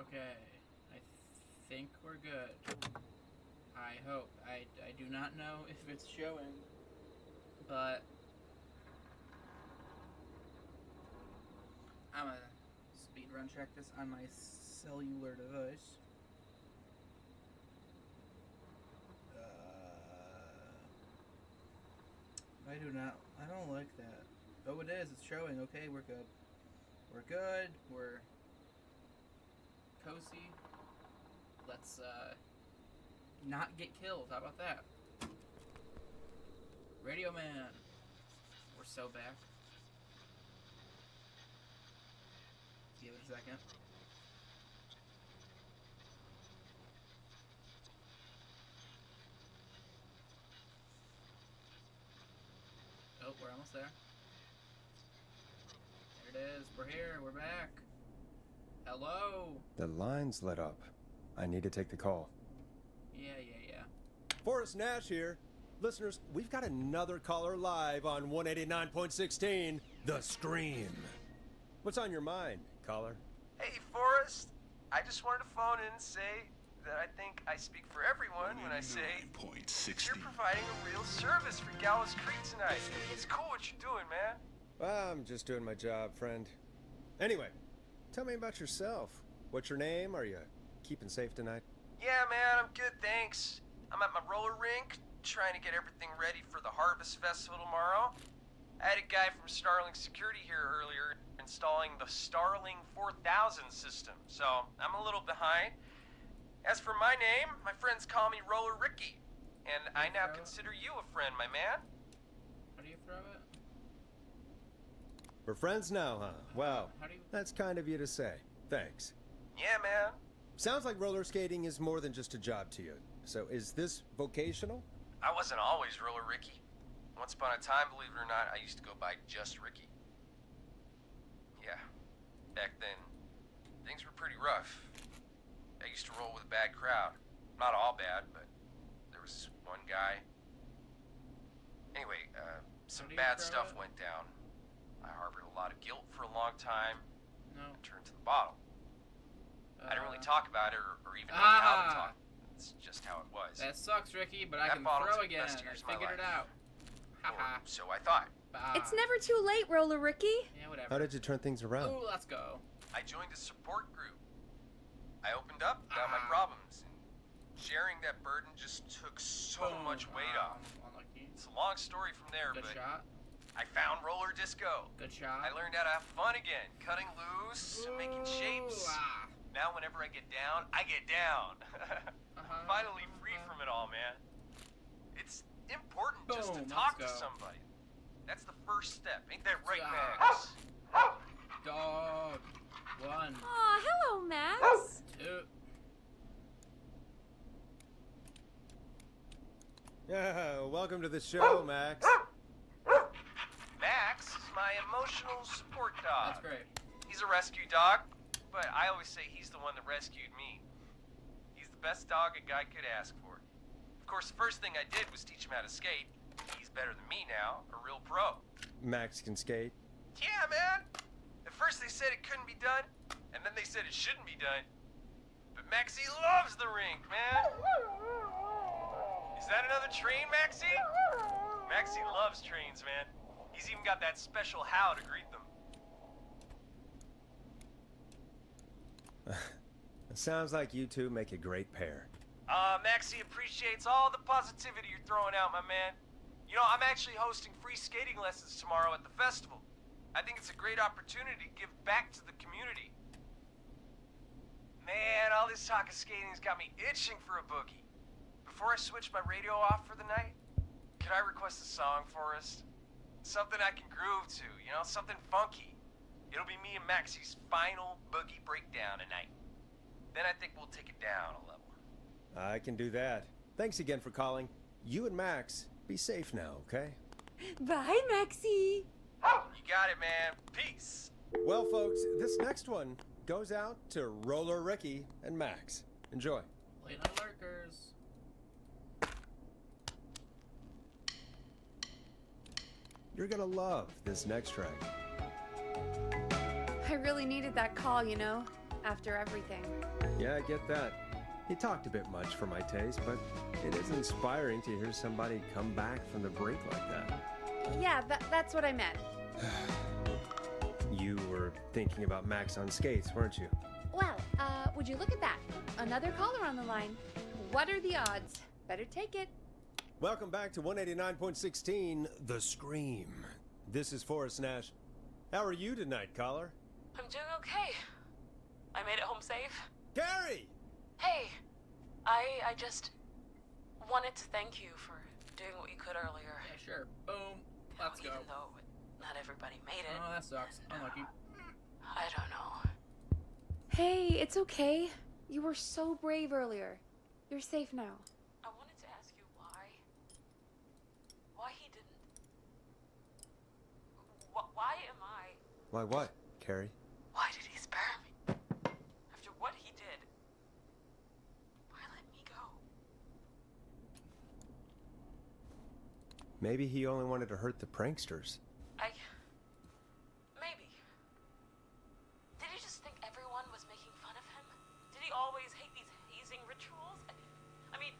Okay, I think we're good. I hope. I do not know if it's showing, but I'm gonna speedrun check this on my cellular device. I don't like that. Oh, it is. It's showing. Okay, we're good. We're good. We're cozy. Let's not get killed. How about that? Radio Man. We're so back. Give it a second. Oh, we're almost there. There it is. We're here. We're back. Hello. The line's lit up. I need to take the call. Yeah. Forrest Nash here. Listeners, we've got another caller live on 189.16, The Scream. What's on your mind, caller? Hey, Forrest. I just wanted to phone in and say that I think I speak for everyone when I say you're providing a real service for Gallows Creek tonight. It's cool what you're doing, man. Well, I'm just doing my job, friend. Anyway, tell me about yourself. What's your name? Are you keeping safe tonight? Yeah, man, I'm good, thanks. I'm at my roller rink, trying to get everything ready for the Harvest Festival tomorrow. I had a guy from Starling Security here earlier installing the Starling 4000 system, so I'm a little behind. As for my name, my friends call me Roller Ricky, and I now consider you a friend, my man. How do you throw it? We're friends now, huh? Well, How do you... that's kind of you to say. Thanks. Yeah, man. Sounds like roller skating is more than just a job to you. So is this vocational? I wasn't always Roller Ricky. Once upon a time, believe it or not, I used to go by just Ricky. Yeah, back then, things were pretty rough. I used to roll with a bad crowd. Not all bad, but there was this one guy. Anyway, some bad stuff went down. I harbored a lot of guilt for a long time. No. I turned to the bottle. I didn't really talk about it or even know how to talk. It's just how it was. That sucks, Ricky, but I That can bottle throw took the again. best I years of my figured it life. out. Haha. Or so I thought. It's never too late, Roller Ricky. Yeah, whatever. How did you turn things around? Ooh, let's go. I joined a support group. I opened up about my problems, and sharing that burden just took so much weight off. Unlucky. It's a long story from there, Good but shot. I found roller disco. Good shot. I learned how to have fun again, cutting loose and making shapes. Now whenever I get down, I get down. I'm finally free from it all, man. It's important just to talk to somebody. That's the first step. Ain't that right, Max? Dog. 1. Aw, hello, Max. 2. Yeah, welcome to the show, Max. Max is my emotional support dog. That's great. He's a rescue dog, but I always say he's the one that rescued me. He's the best dog a guy could ask for. Of course, the first thing I did was teach him how to skate. He's better than me now, a real pro. Max can skate. Yeah, man. At first they said it couldn't be done, and then they said it shouldn't be done. But Maxie loves the rink, man. Is that another train, Maxie? Maxie loves trains, man. He's even got that special how to greet them. It sounds like you two make a great pair. Maxie appreciates all the positivity you're throwing out, my man. You know, I'm actually hosting free skating lessons tomorrow at the festival. I think it's a great opportunity to give back to the community. Man, all this talk of skating's got me itching for a boogie. Before I switch my radio off for the night, could I request a song, Forrest? Something I can groove to, you know, something funky. It'll be me and Maxie's final boogie breakdown tonight. Then I think we'll take it down a level. I can do that. Thanks again for calling. You and Max, be safe now, okay? Bye, Maxie. You got it, man. Peace. Well, folks, this next one goes out to Roller Ricky and Max. Enjoy. Late night lurkers. You're gonna love this next track. I really needed that call, you know. after everything. Yeah, I get that. He talked a bit much for my taste, but it is inspiring to hear somebody come back from the brink like that. Yeah, that's what I meant. You were thinking about Max on skates, weren't you? Well, would you look at that? Another caller on the line. What are the odds? Better take it. Welcome back to 189.16, The Scream. This is Forrest Nash. How are you tonight, caller? I'm doing okay. I made it home safe. Gary! Hey, I just wanted to thank you for doing what you could earlier. Yeah, sure. Boom. Let's go. Even though not everybody made it. Oh, that sucks. Unlucky. I don't know. Hey, it's okay. You were so brave earlier. You're safe now. I wanted to ask you why he didn't. Why am I? Why what, Carrie? Why did he spare me? After what he did, why let me go? Maybe he only wanted to hurt the pranksters. Maybe. Did he just think everyone was making fun of him? Did he always hate these hazing rituals? I mean,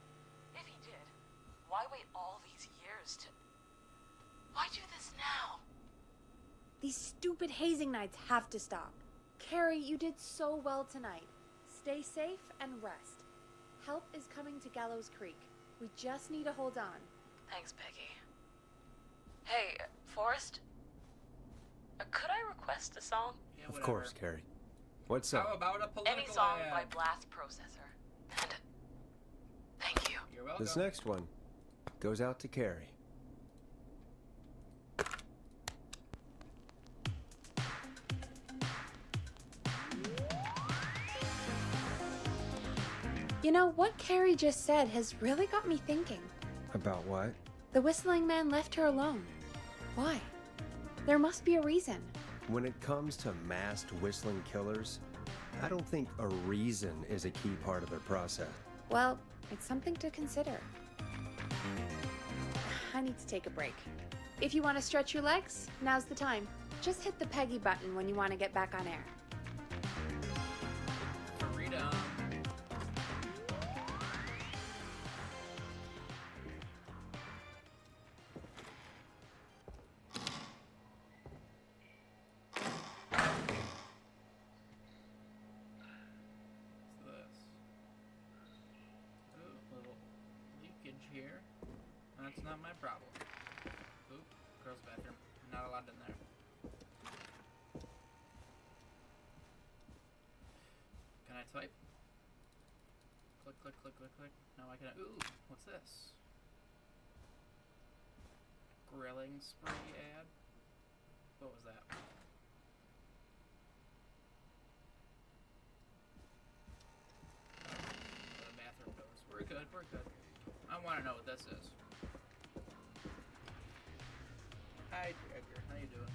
if he did, why wait all these years to... Why do this now? These stupid hazing nights have to stop. Carrie, you did so well tonight. Stay safe and rest. Help is coming to Gallows Creek. We just need to hold on. Thanks, Peggy. Hey, Forrest? Could I request a song? Yeah, Of whatever. course, Carrie. What's How up? about a political Any song ad? by Blast Processor. And thank you. You're welcome. This next one goes out to Carrie. You know, what Carrie just said has really got me thinking. About what? The whistling man left her alone. Why? There must be a reason. When it comes to masked whistling killers, I don't think a reason is a key part of their process. Well, it's something to consider. I need to take a break. If you want to stretch your legs, now's the time. Just hit the Peggy button when you want to get back on air. Freedom. Here. That's not my problem. Oop, girls' bathroom. Not allowed in there. Can I type? Click, click, click, click, click. No, I can. Ooh, what's this? Grilling spree ad? What was that? The bathroom doors. We're good, we're good. I want to know what this is. Hi, Edgar. How you doing?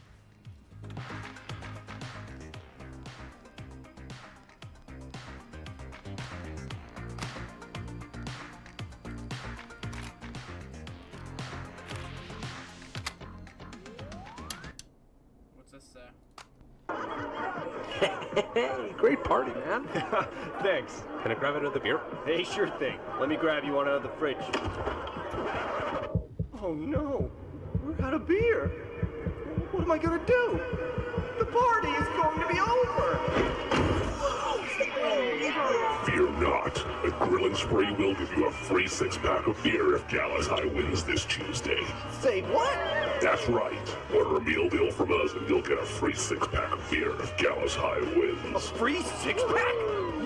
What's this say? Great party, man. Thanks. Can I grab another beer? Hey, sure thing. Let me grab you one out of the fridge. Oh no, we're out of beer. What am I gonna do? The party is going to be over. Fear not. The Grill & Spree will give you a free 6-pack of beer if Gallows High wins this Tuesday. Say what? That's right. Order a meal deal from us and you'll get a free 6-pack of beer if Gallows High A wins. free 6-pack?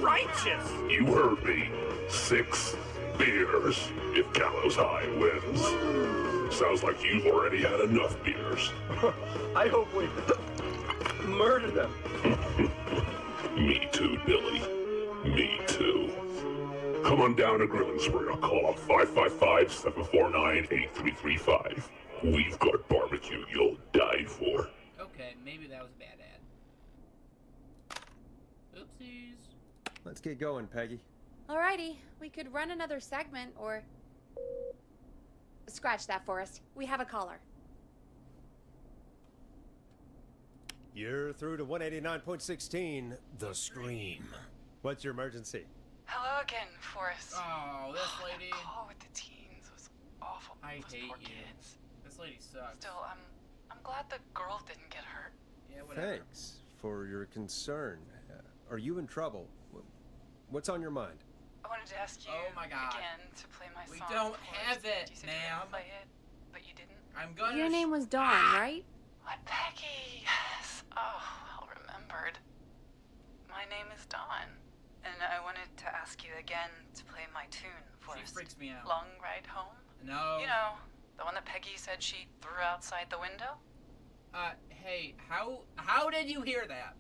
Righteous. You heard me. 6 beers if Gallows High wins. Sounds like you've already had enough beers. I hope we murder them. Me too, Billy. Me too. Come on down to Grill & Spree or call 555-749-8335. We've got barbecue you'll die for. Okay, maybe that was a bad ad. Oopsies. Let's get going, Peggy. Alrighty, we could run another segment or... Scratch that, Forrest. We have a caller. You're through to 189.16, The Scream. What's your emergency? Hello again, Forrest. Oh, this lady. That call with the teens was awful. I Those hate poor you. kids. This lady sucks. Still, I'm glad the girl didn't get hurt. Yeah, whatever. Thanks for your concern. Are you in trouble? What's on your mind? I wanted to ask you Oh my God. again to play my We song. don't Forrest. have it, You said you were gonna ma'am. play it, but you didn't. I'm gonna. Your name was Dawn, right? What, Peggy? Yes. Oh, well remembered. My name is Dawn, and I wanted to ask you again to play my tune, She Forrest. freaks me out. Long Ride Home? No. You know, the one that Peggy said she threw outside the window? Hey, how did you hear that?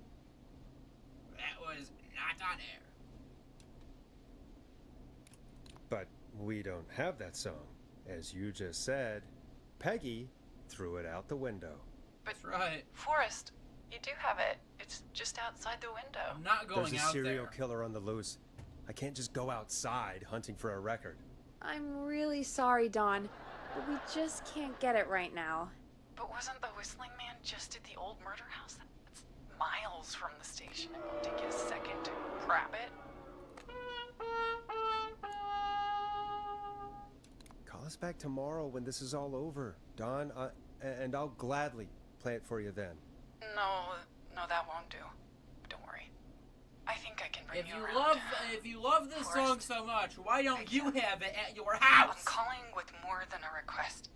That was not on air. But we don't have that song. As you just said, Peggy threw it out the window. That's right. Forrest, you do have it. It's just outside the window. I'm not going There's a out serial there. killer on the loose. I can't just go outside hunting for a record. I'm really sorry, Dawn, but we just can't get it right now. But wasn't the Whistling Man just at the old murder house? That's miles from the station. It won't take you a second to grab it. Call us back tomorrow when this is all over, Dawn, and I'll gladly play it for you then. No, that won't do. Don't worry. I think I can bring If you you around. love this Forrest. song so much, why don't Thank you you. have it at your I'm house? calling with more than a request.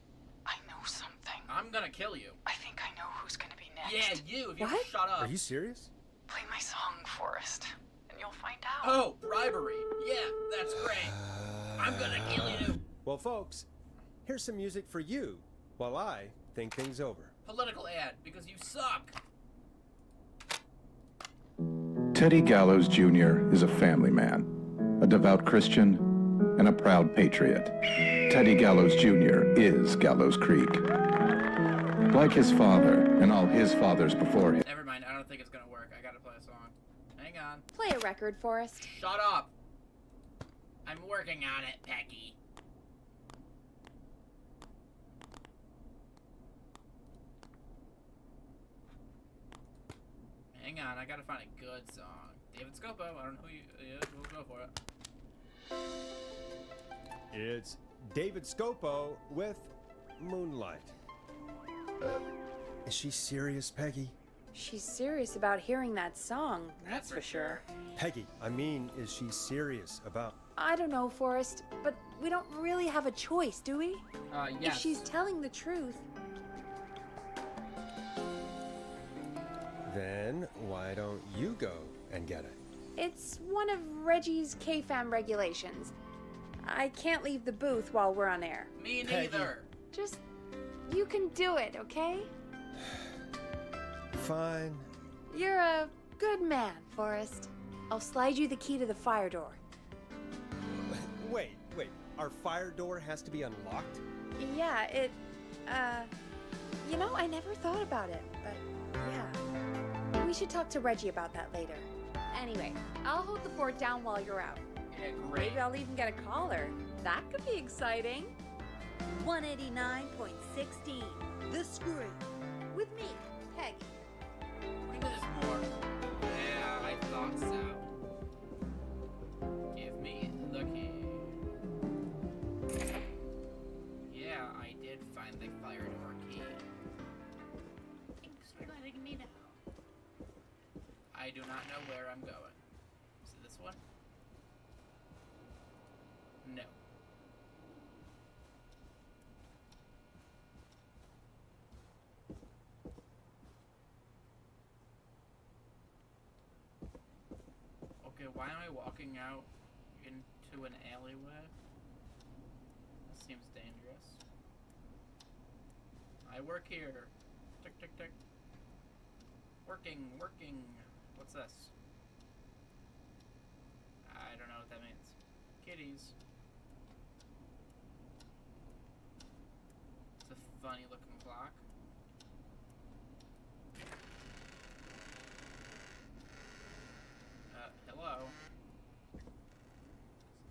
I know something. I'm gonna kill you. I think I know who's gonna be next. Yeah, you. If you What? shut up. Are you serious? Play my song, Forrest, and you'll find out. Oh, bribery. Yeah, that's great. I'm gonna kill you. Well, folks, here's some music for you while I think things over. Political ad because you suck. Teddy Gallows Jr. is a family man, a devout Christian, and a proud patriot. Teddy Gallows Jr. is Gallows Creek. Like his father and all his fathers before him. Never mind. I don't think it's gonna work. I gotta play a song. Hang on. Play a record, Forrest. Shut up. I'm working on it, Peggy. Hang on, I gotta find a good song. David Scopo, I don't know who you. Yeah, we'll go for it. It's David Scopo with Moonlight. Is she serious, Peggy? She's serious about hearing that song, that's for sure. Peggy, I mean, is she serious about... I don't know, Forrest, but we don't really have a choice, do we? Yes. If she's telling the truth, Then why don't you go and get it? it's one of Reggie's K-Fam regulations. I can't leave the booth while we're on air. Me Peggy. neither. Just, you can do it, okay? Fine. You're a good man, Forrest. I'll slide you the key to the fire door. Wait. Our fire door has to be unlocked? Yeah, you know, I never thought about it, but yeah. We should talk to Reggie about that later. Anyway, I'll hold the fort down while you're out. Yeah, great. Maybe I'll even get a caller. That could be exciting. 189.16, The Scream. With me, Peggy. Look at this more. Yeah, I thought so. Give me the key. Yeah, I did find the fire door key. Thanks for letting me know. I do not know where I'm going. Is it this one? No. Okay, why am I walking out into an alleyway? That seems dangerous. I work here. Tick, tick, tick. Working. What's this? I don't know what that means. Kitties. It's a funny looking clock. Hello. Is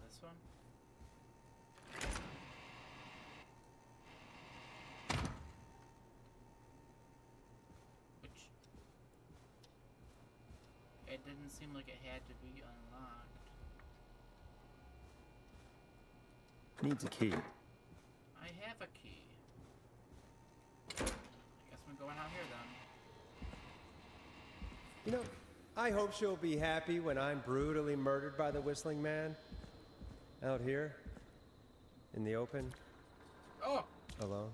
this one? Which it didn't seem like it had to be unlocked. Needs a key. I have a key. I guess I'm going out here then. You know, I hope she'll be happy when I'm brutally murdered by the Whistling Man. Out here. In the open. Oh! Alone.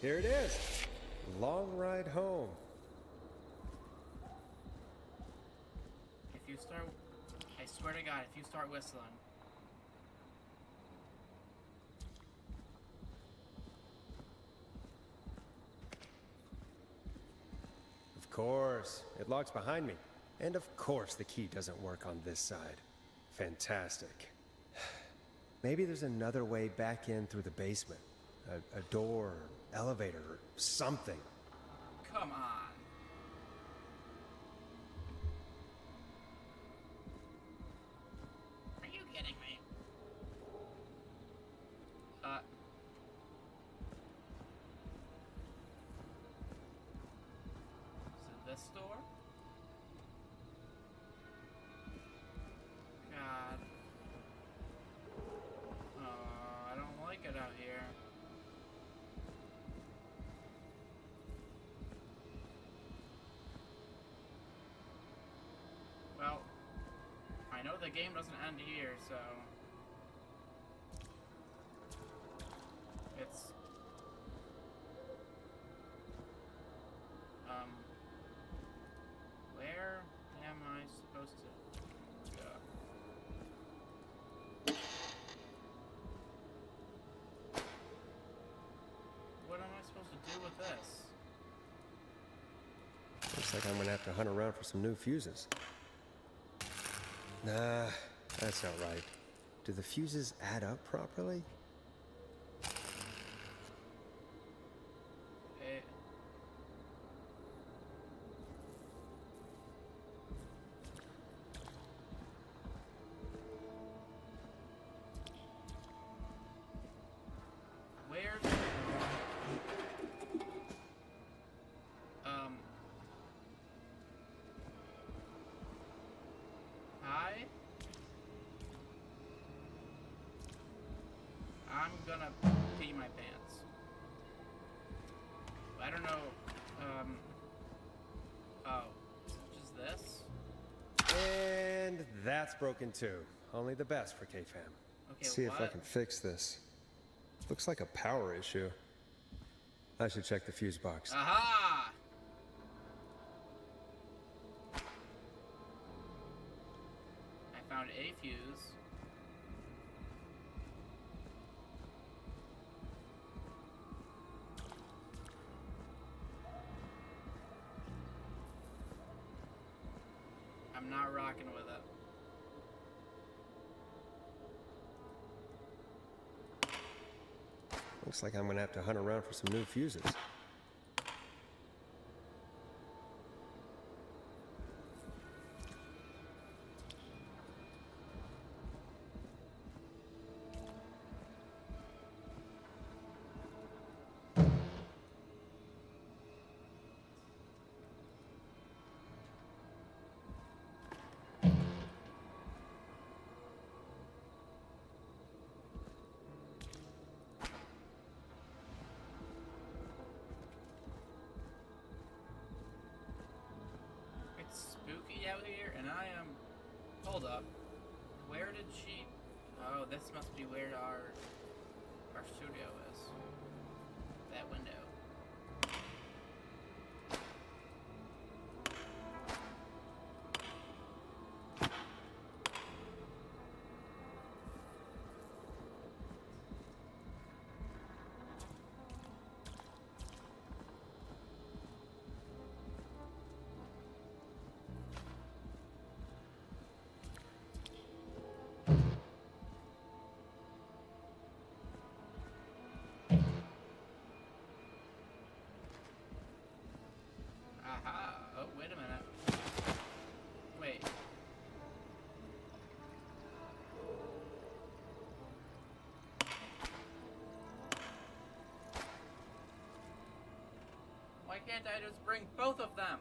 Here it is. Long ride home. If you start... I swear to God, if you start whistling... Of course. It locks behind me. And of course the key doesn't work on this side. Fantastic. Maybe there's another way back in through the basement. A door, elevator, or something. Come on. Are you kidding me? Is it this door? God. Oh, I don't like it out here. Well, I know the game doesn't end here, so... It's... Where am I supposed to go? What am I supposed to do with this? Looks like I'm gonna have to hunt around for some new fuses. Nah, that's not right. Do the fuses add up properly? Eh. Where's... Hi? I'm gonna pee my pants. I don't know, oh, just this? And that's broken too. Only the best for K-Fam. Okay, See if I what? can fix this. Looks like a power issue. I should check the fuse box. Aha! I found a fuse. I'm not rocking with it. Looks like I'm gonna have to hunt around for some new fuses. It's spooky out here, and I am... Hold up. Where did she... Oh, this must be where our studio is. That window. can't I just bring both of them?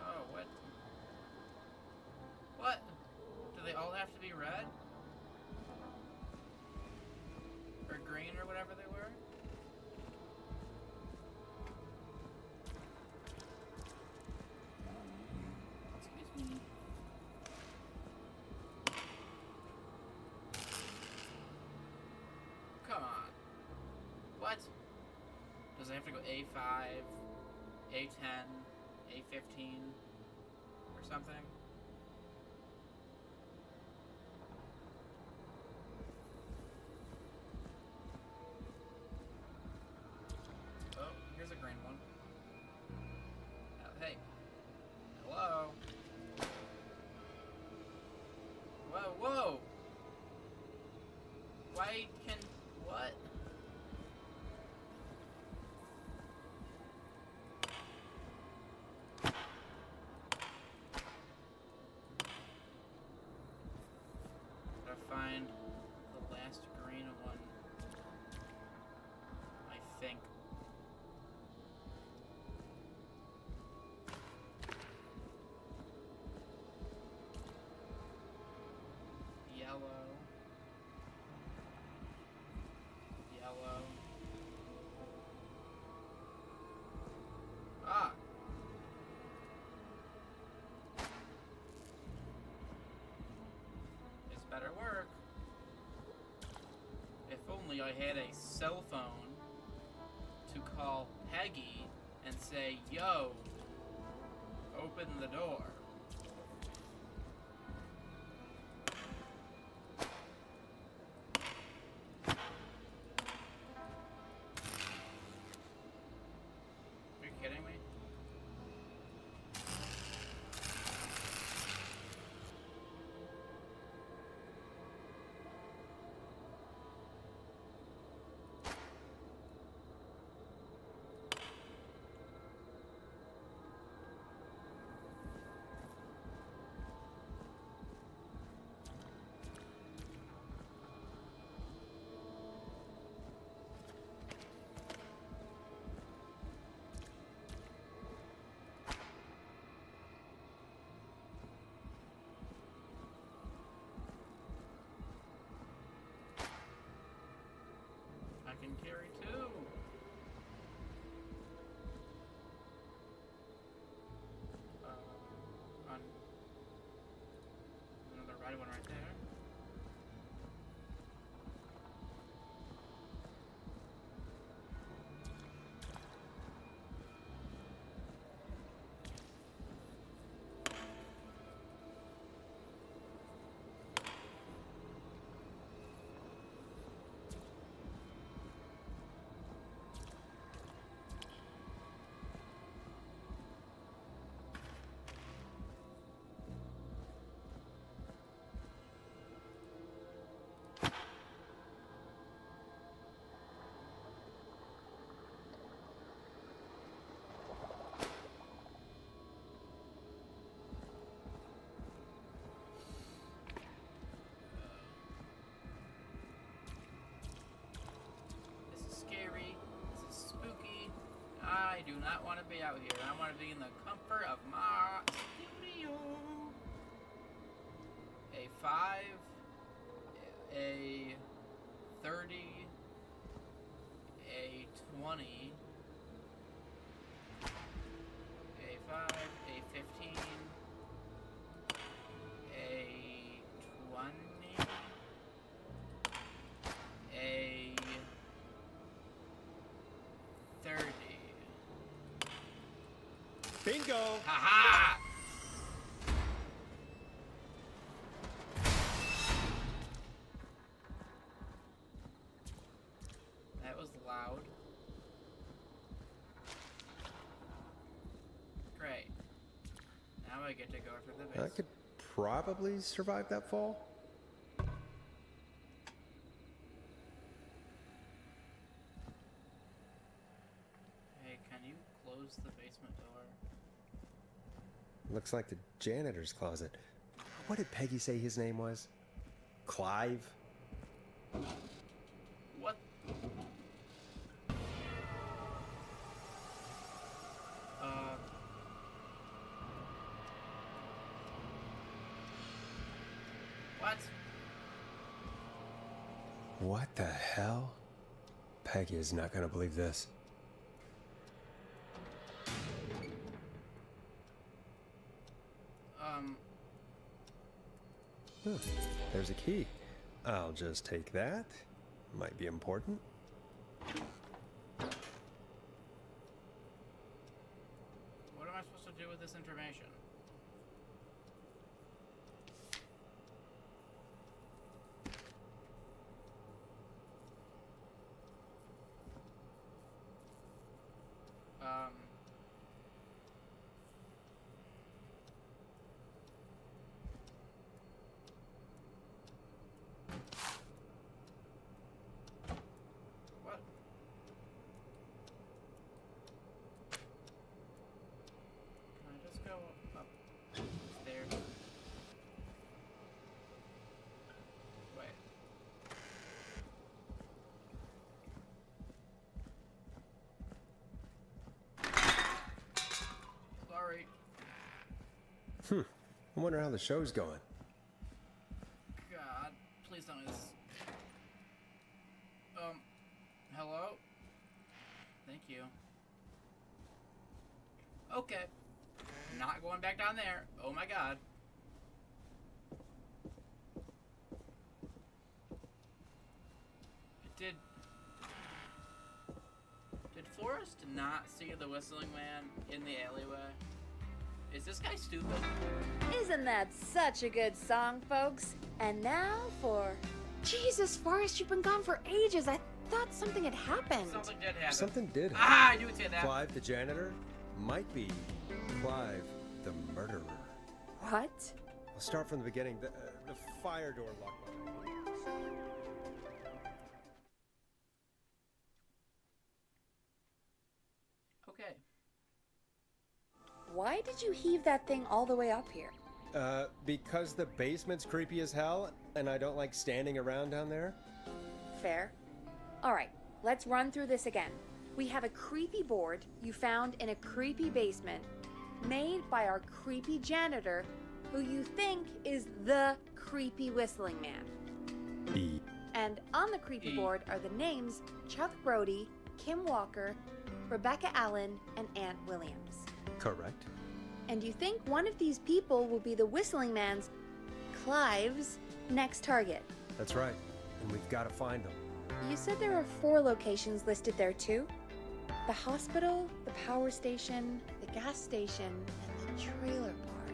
Oh, what? What? Do they all have to be red? Or green or whatever they were? Excuse me. Come on. What? Does it have to go A5, A10, A15, or something? Oh, here's a green one. Hey. Hello? Whoa, whoa! Why can... what? Gotta find the last green one. I think. Yellow. Yellow. Ah! This better work. If only I had a cell phone to call Peggy and say, yo, open the door. Are you kidding me? I can carry two. On another red one right there. This is scary. This is spooky. I do not want to be out here. I want to be in the comfort of my studio. A 5, a 30, a 20, a 5, a 15, a 20, a 30. Bingo! Haha! That was loud. Great. Now I get to go through the I basement. could probably survive that fall. Hey, can you close the basement door? Looks like the janitor's closet. What did Peggy say his name was? Clive? What What? What the hell? Peggy is not gonna believe this. There's a key. I'll just take that. Might be important. What am I supposed to do with this information? What? Can I just go up there? Wait. Sorry. I wonder how the show's going. God, please don't do this. Hello? Thank you. Okay. Not going back down there. Oh my god. Did Forrest not see the whistling man in the alleyway? Is this guy stupid? Isn't that such a good song, folks? And now for... Jesus, Forrest, you've been gone for ages. I thought something had happened. Something did happen. Something did happen. Ah, I knew it'd say that. Clive the janitor might be Clive the murderer. What? I'll start from the beginning. The fire door locked behind me. Okay. Why did you heave that thing all the way up here? Because the basement's creepy as hell, and I don't like standing around down there. Fair. Alright, let's run through this again. We have a creepy board you found in a creepy basement, made by our creepy janitor, who you think is the creepy whistling man. E. And on the creepy board are the names Chuck Brody, Kim Walker, Rebecca Allen, and Aunt Williams. Correct. And you think one of these people will be the whistling man's, Clive's, next target. That's right. And we've got to find them. You said there are 4 locations listed there too? The hospital, the power station, the gas station, and the trailer park.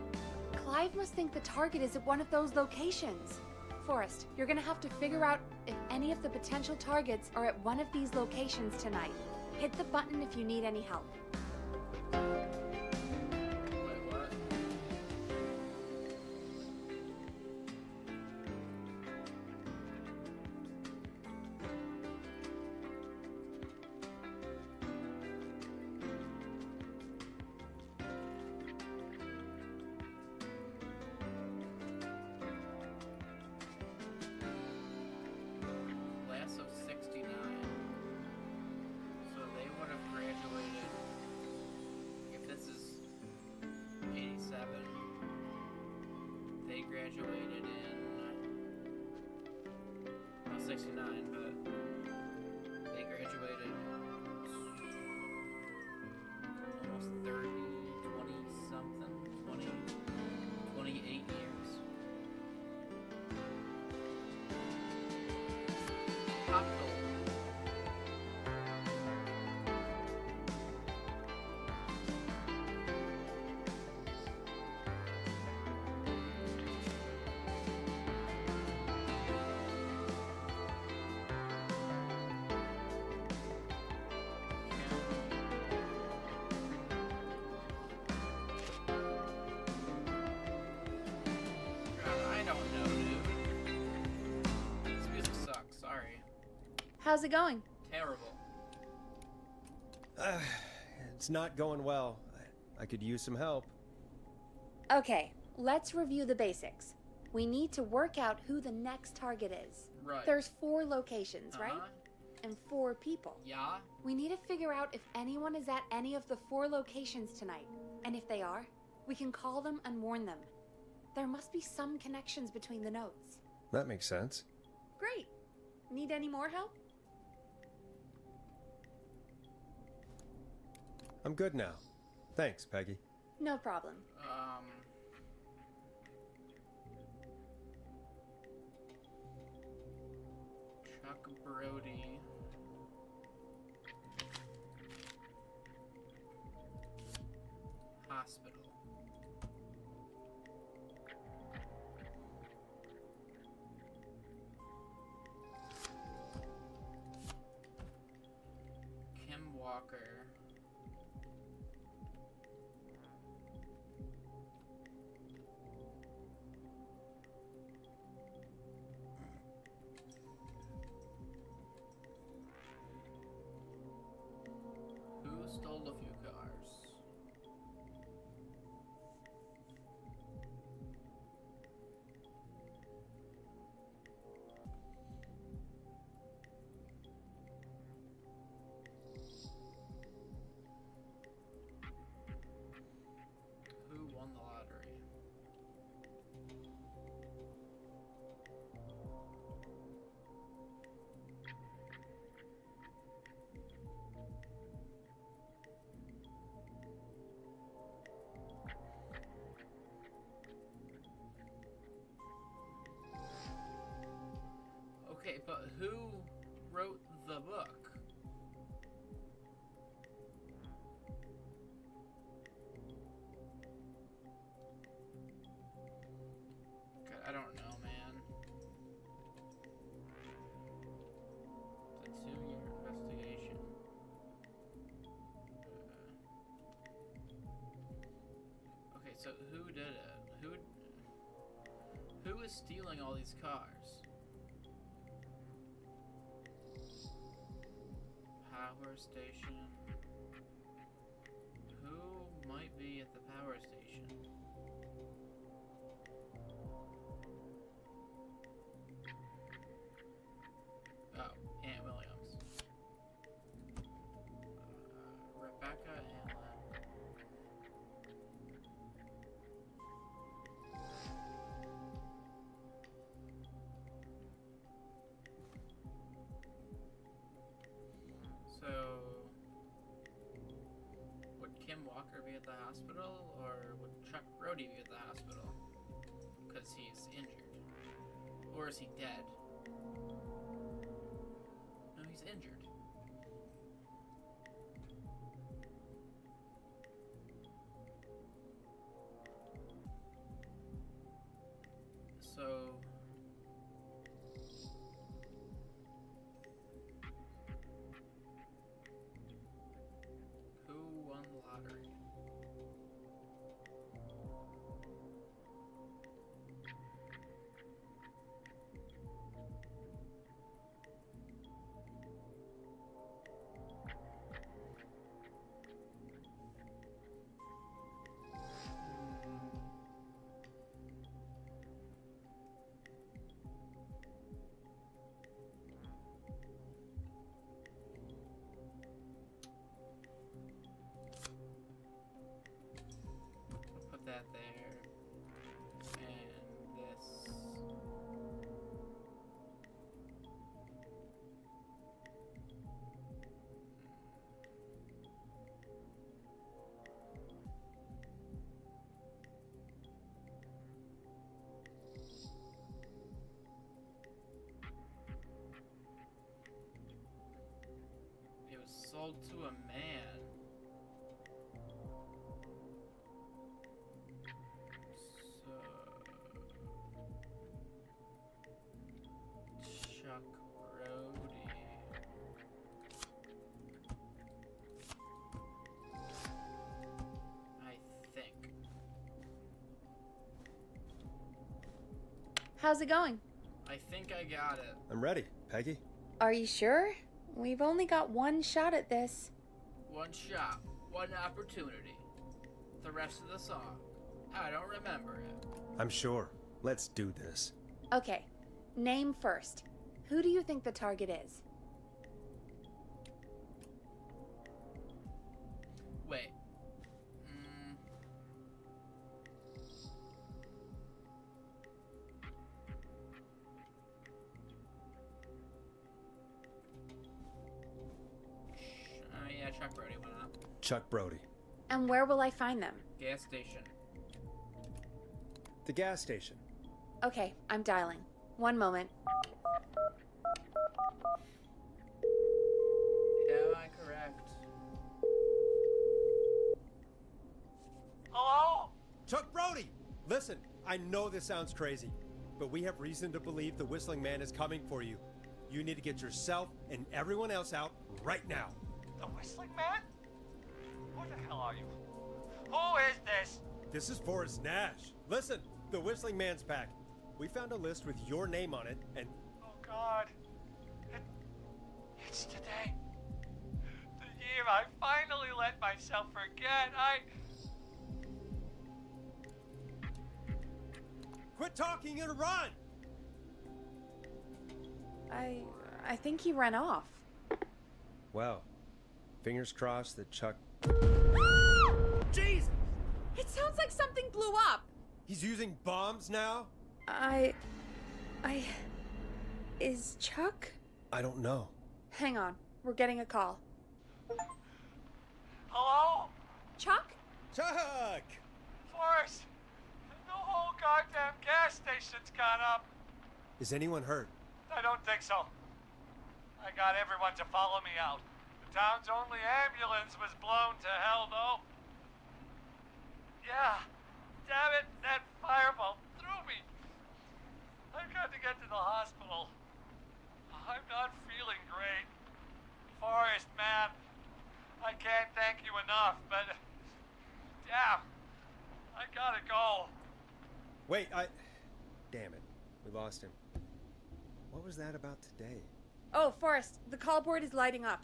Clive must think the target is at one of those locations. Forrest, you're gonna have to figure out if any of the potential targets are at one of these locations tonight. Hit the button if you need any help. Wait, what? Class of 69. So they would have graduated, if this is 87, they graduated in, well, 69, but they graduated almost 30, 20 something, 20, 28 years. Pop gold. God, I don't know, dude. This music sucks, sorry. How's it going? Terrible. It's not going well. I could use some help. Okay, let's review the basics. We need to work out who the next target is. Right. There's 4 locations, right? And 4 people. Yeah? We need to figure out if anyone is at any of the 4 locations tonight. And if they are, we can call them and warn them. There must be some connections between the notes. That makes sense. Great. Need any more help? I'm good now. Thanks, Peggy. No problem. Chuck Brody. Hospital. Kim Walker. Who stole a few cars? Who won the lottery? Okay, but who wrote the book? God, I don't know, man. It's a 2-year investigation. Okay, so who did it? Who is stealing all these cars? Power station. Who might be at the power station? Oh, Aunt Williams. Rebecca Allen. So, would Kim Walker be at the hospital, or would Chuck Brody be at the hospital? Because he's injured. Or is he dead? No, he's injured. So... who won the lottery? I'll put that there. And this. It was sold to a man. So, Chuck Brody. I think. How's it going? I think I got it. I'm ready, Peggy. Are you sure? We've only got one shot at this. One shot, one opportunity. The rest of the song, I don't remember it. I'm sure. Let's do this. Okay, name first. Who do you think the target is? Wait. Chuck Brody went up. Chuck Brody. And where will I find them? Gas station. The gas station. Okay, I'm dialing. One moment. Am I correct? Hello? Chuck Brody! Listen, I know this sounds crazy, but we have reason to believe the Whistling Man is coming for you. You need to get yourself and everyone else out right now. The Whistling Man? Who the hell are you? Who is this? This is Forrest Nash. Listen, the Whistling Man's pack. We found a list with your name on it, and... Oh, God. It's today. The year I finally let myself forget. Quit talking and run! I think he ran off. Well, fingers crossed that Chuck... Jesus! It sounds like something blew up. He's using bombs now? Is Chuck? I don't know. Hang on, we're getting a call. Hello? Chuck? Chuck! Forrest! The whole goddamn gas station's gone up. Is anyone hurt? I don't think so. I got everyone to follow me out. The town's only ambulance was blown to hell, though. Yeah. Damn it, that fireball threw me. I've got to get to the hospital. I'm not feeling great. Forrest, man, I can't thank you enough, but... Damn. I gotta go. Wait, Damn it. We lost him. What was that about today? Oh, Forrest, the call board is lighting up.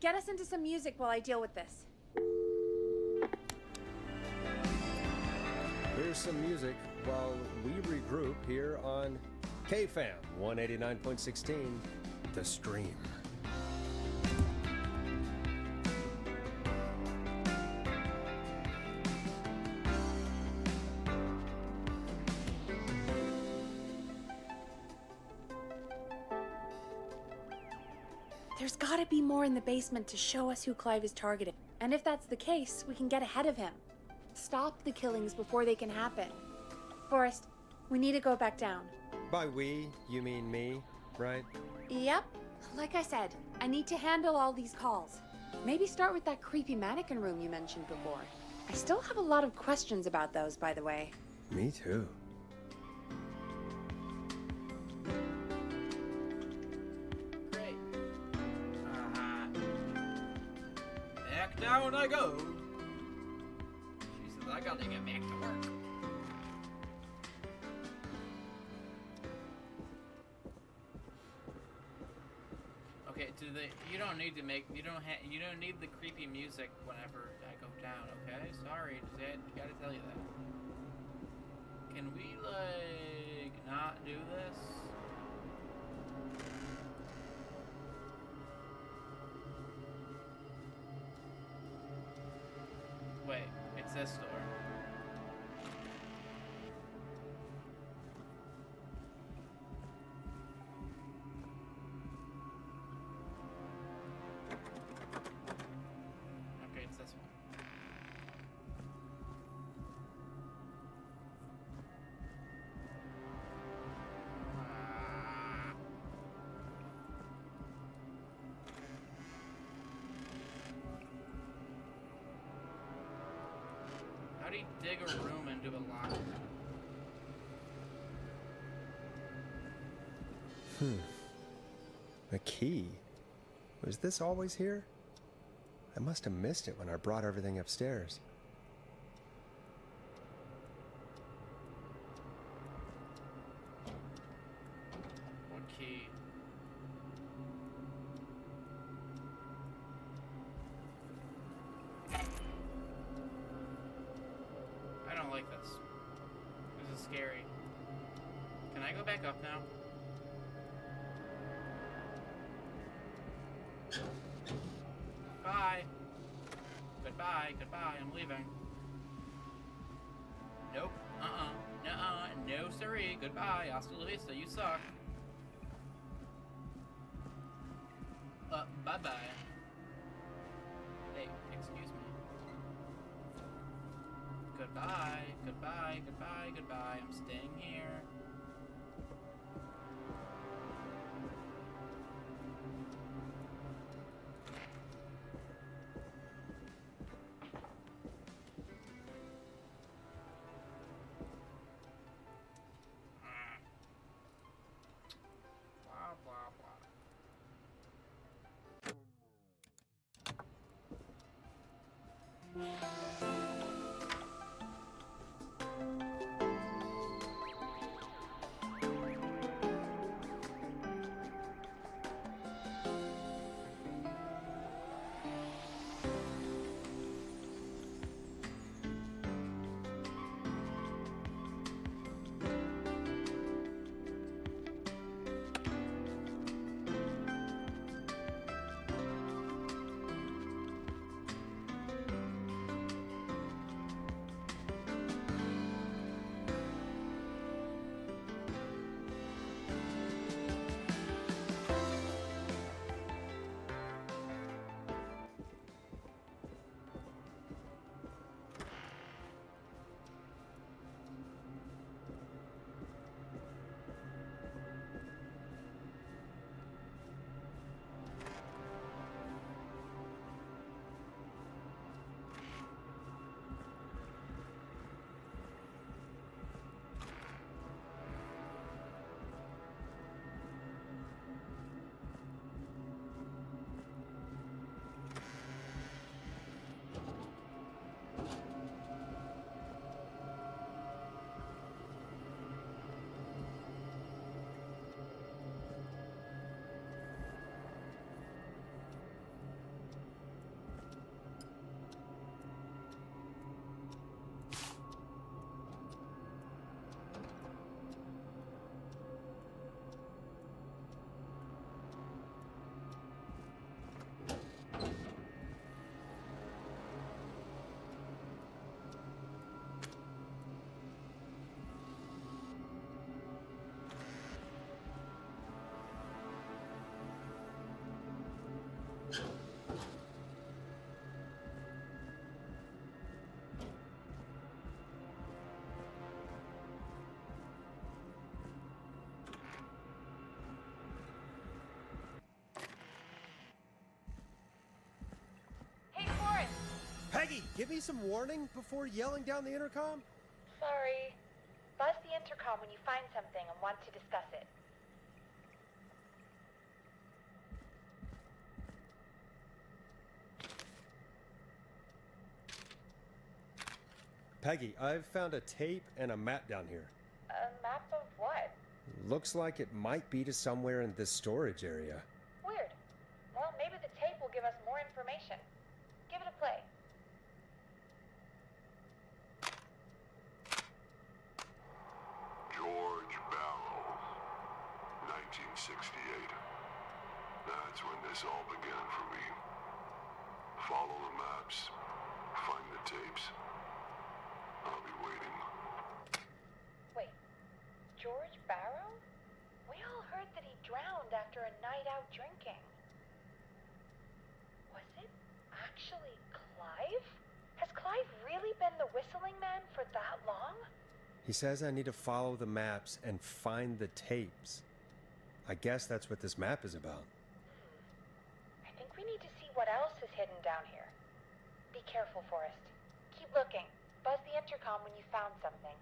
Get us into some music while I deal with this. Here's some music while we regroup here on KFAM 189.16, The Stream. There's gotta be more in the basement to show us who Clive is targeting. And if that's the case, we can get ahead of him. Stop the killings before they can happen. Forrest, we need to go back down. By we, you mean me, right? Yep. Like I said, I need to handle all these calls. Maybe start with that creepy mannequin room you mentioned before. I still have a lot of questions about those, by the way. Me too. Great. Back down I go. She says I gotta get back to work. Okay, you don't need to make you don't need the creepy music whenever I go down, okay? Sorry, Dad, gotta tell you that. Can we like not do this? Wait, it's this door. Okay, it's this one. How do you dig a room into a lock? A key? Was this always here? I must have missed it when I brought everything upstairs. What key? I don't like this. This is scary. Can I go back up now? Bye. Goodbye, goodbye, I'm leaving. Nope, no siree, goodbye, hasta la vista, you suck. Bye-bye. excuse me. Goodbye, goodbye, goodbye, goodbye. I'm staying here. Blah, blah, blah. Peggy, give me some warning before yelling down the intercom. Sorry. Buzz the intercom when you find something and want to discuss it. Peggy, I've found a tape and a map down here. A map of what? Looks like it might be to somewhere in this storage area. Weird. Well, maybe the tape will give us more information. Give it a play. George Barrow, 1968. That's when this all began for me. Follow the maps, find the tapes. I'll be waiting. Wait, George Barrow? We all heard that he drowned after a night out drinking. Was it actually Clive? Has Clive really been the whistling man for that long? He says I need to follow the maps and find the tapes. I guess that's what this map is about. I think we need to see what else is hidden down here. Be careful, Forrest. Keep looking. Buzz the intercom when you found something.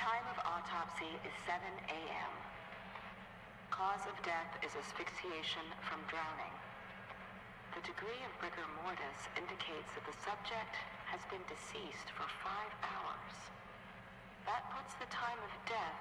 Time of autopsy is 7 a.m. Cause of death is asphyxiation from drowning. The degree of rigor mortis indicates that the subject has been deceased for 5 hours. That puts the time of death...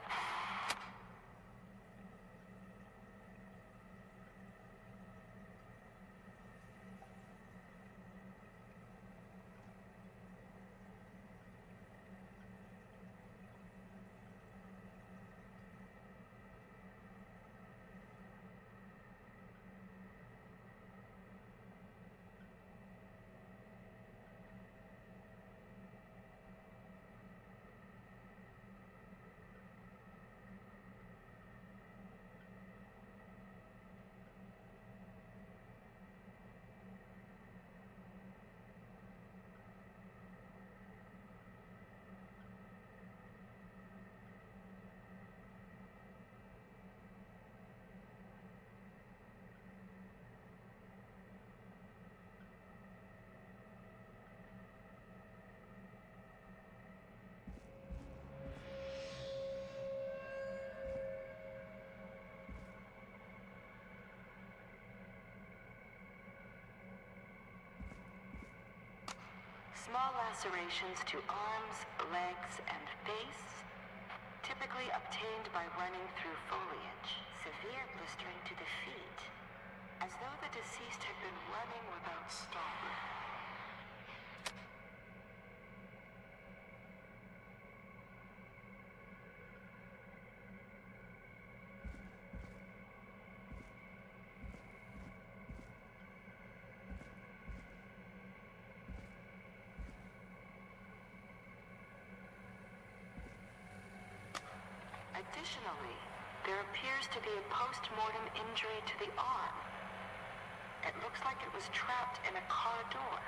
Small lacerations to arms, legs, and face, typically obtained by running through foliage. Severe blistering to the feet, as though the deceased had been running without stopping. Additionally, there appears to be a post-mortem injury to the arm. It looks like it was trapped in a car door.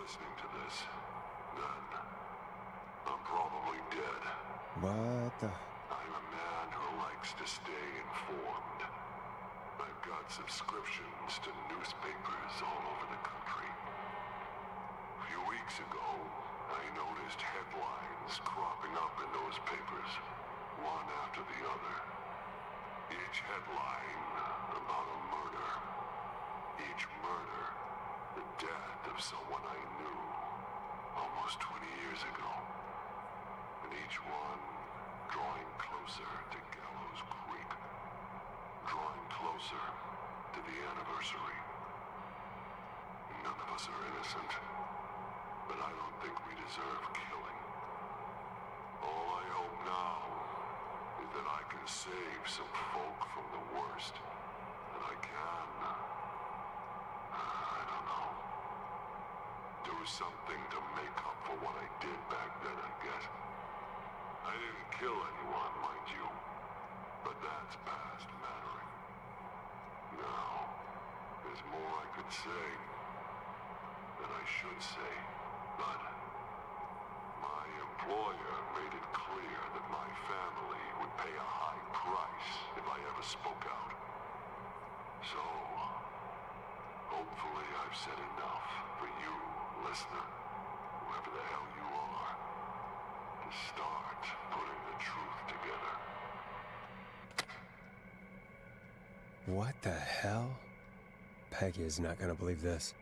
Listening to this, then I'm probably dead. What the? I'm a man who likes to stay informed. I've got subscriptions to newspapers all over the country. A few weeks ago, I noticed headlines cropping up in those papers, one after the other. Each headline about a murder. Each murder the death of someone I knew almost 20 years ago. And each one drawing closer to Gallows Creek. Drawing closer to the anniversary. None of us are innocent, but I don't think we deserve killing. All I hope now is that I can save some folk from the worst. And I can. I don't know. Do something to make up for what I did back then, I guess. I didn't kill anyone, mind you. But that's past mattering. Now, there's more I could say. That I should say. But my employer made it clear that my family would pay a high price if I ever spoke out. So, hopefully I've said enough for you, listener, whoever the hell you are, to start putting the truth together. What the hell? Peggy is not gonna believe this.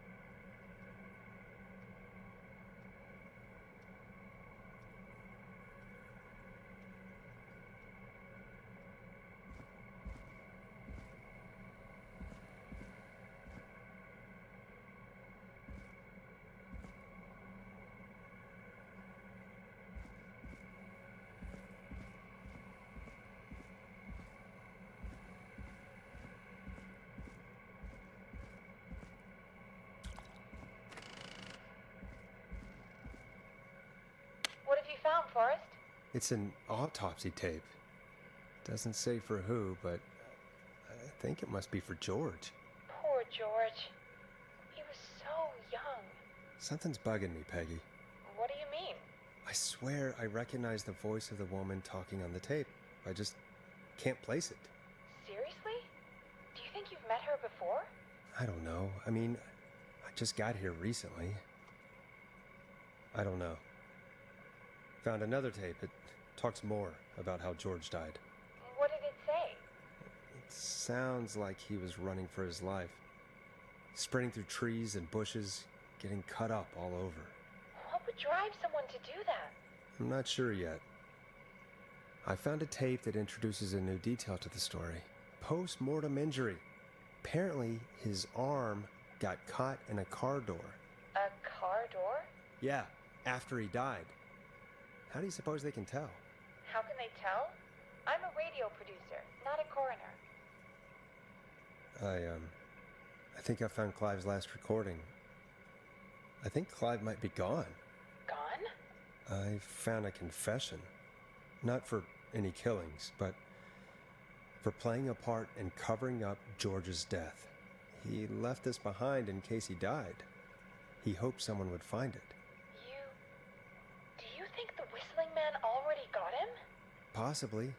What have you found, Forrest? It's an autopsy tape. Doesn't say for who, but I think it must be for George. George. He was so young. Something's bugging me, Peggy. What do you mean? I swear I recognize the voice of the woman talking on the tape. I just can't place it. Seriously? Do you think you've met her before? I don't know. I mean, I just got here recently. I don't know. Found another tape. It talks more about how George died. What did it say? It sounds like he was running for his life. Sprinting through trees and bushes, getting cut up all over. What would drive someone to do that? I'm not sure yet. I found a tape that introduces a new detail to the story. Post-mortem injury. Apparently, his arm got caught in a car door. A car door? Yeah, after he died. How do you suppose they can tell? How can they tell? I'm a radio producer, not a coroner. I think I found Clive's last recording. I think Clive might be gone. Gone? I found a confession. Not for any killings, but for playing a part in covering up George's death. He left this behind in case he died. He hoped someone would find it. Do you think the Whistling Man already got him? Possibly.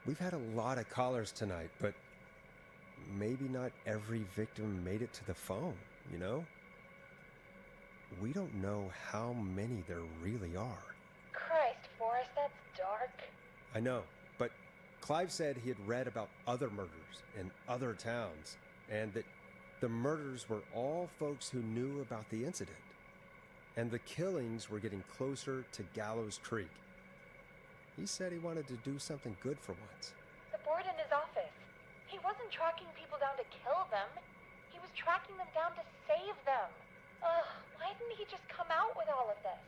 We've had a lot of callers tonight, but maybe not every victim made it to the phone, you know? We don't know how many there really are. Christ, Forrest, that's dark. I know, but Clive said he had read about other murders in other towns, and that the murders were all folks who knew about the incident. And the killings were getting closer to Gallows Creek. He said he wanted to do something good for once. The board in his office. He wasn't tracking people down to kill them. He was tracking them down to save them. Ugh, why didn't he just come out with all of this?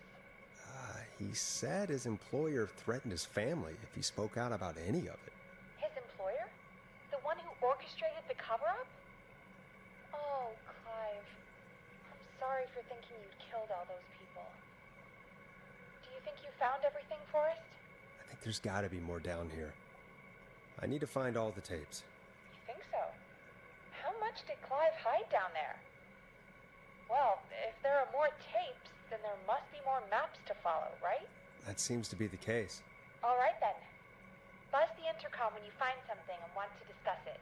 He said his employer threatened his family if he spoke out about any of it. His employer? The one who orchestrated the cover-up? Oh, Clive. I'm sorry for thinking you'd killed all those people. Do you think you found everything, Forrest? I think there's gotta be more down here. I need to find all the tapes. You think so? How much did Clive hide down there? Well, if there are more tapes, then there must be more maps to follow, right? That seems to be the case. All right, then. Buzz the intercom when you find something and want to discuss it.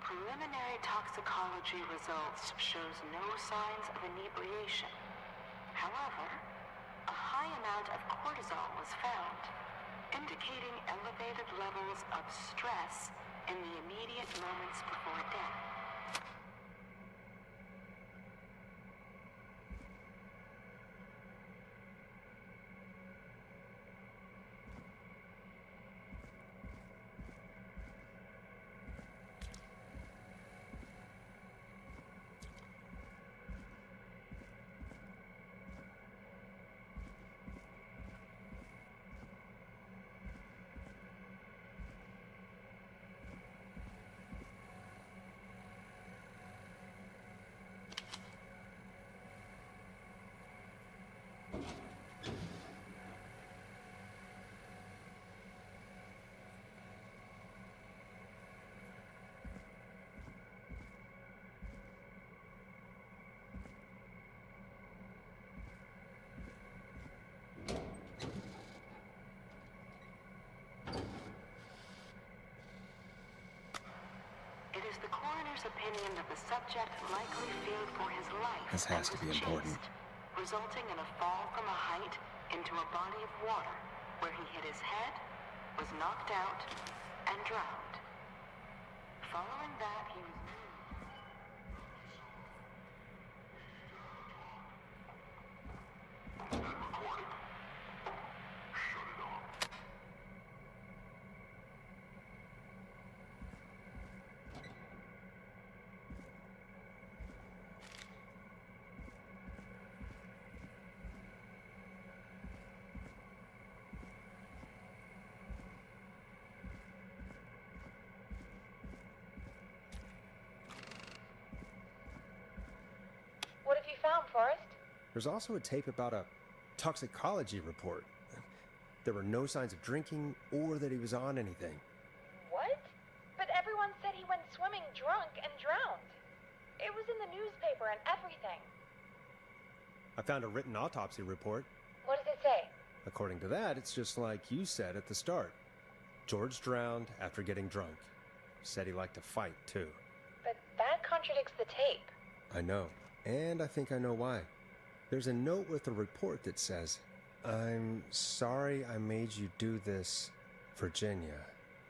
Preliminary toxicology results shows no signs of inebriation. However, a high amount of cortisol was found, indicating elevated levels of stress in the immediate moments before death. It is the coroner's opinion that the subject likely feared for his life. This has to be important. Resulting in a fall from a height into a body of water, where he hit his head, was knocked out, and drowned. Following that, he was moved. There's also a tape about a toxicology report. There were no signs of drinking or that he was on anything. What? But everyone said he went swimming drunk and drowned. It was in the newspaper and everything. I found a written autopsy report. What does it say? According to that, it's just like you said at the start. George drowned after getting drunk. Said he liked to fight, too. But that contradicts the tape. I know, and I think I know why. There's a note with the report that says, "I'm sorry I made you do this, Virginia."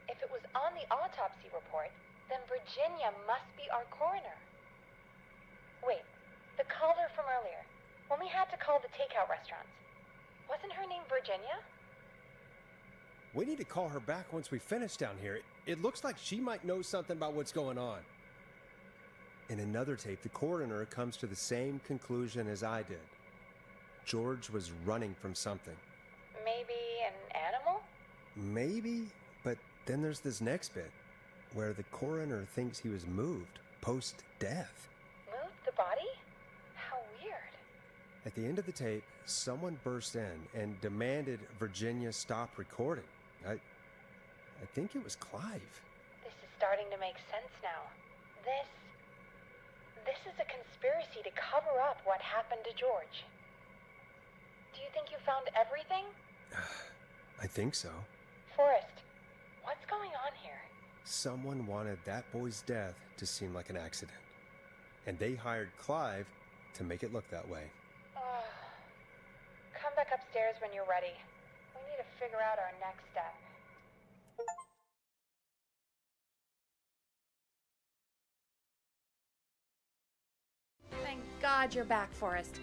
If it was on the autopsy report, then Virginia must be our coroner. Wait, the caller from earlier, when we had to call the takeout restaurants, wasn't her name Virginia? We need to call her back once we finish down here. It looks like she might know something about what's going on. In another tape, the coroner comes to the same conclusion as I did. George was running from something. Maybe an animal? Maybe, but then there's this next bit, where the coroner thinks he was moved post-death. Moved the body? How weird. At the end of the tape, someone burst in and demanded Virginia stop recording. I think it was Clive. This is starting to make sense now. This is a conspiracy to cover up what happened to George. Do you think you found everything? I think so. Forrest, what's going on here? Someone wanted that boy's death to seem like an accident. And they hired Clive to make it look that way. Come back upstairs when you're ready. We need to figure out our next step. Thank God you're back, Forrest.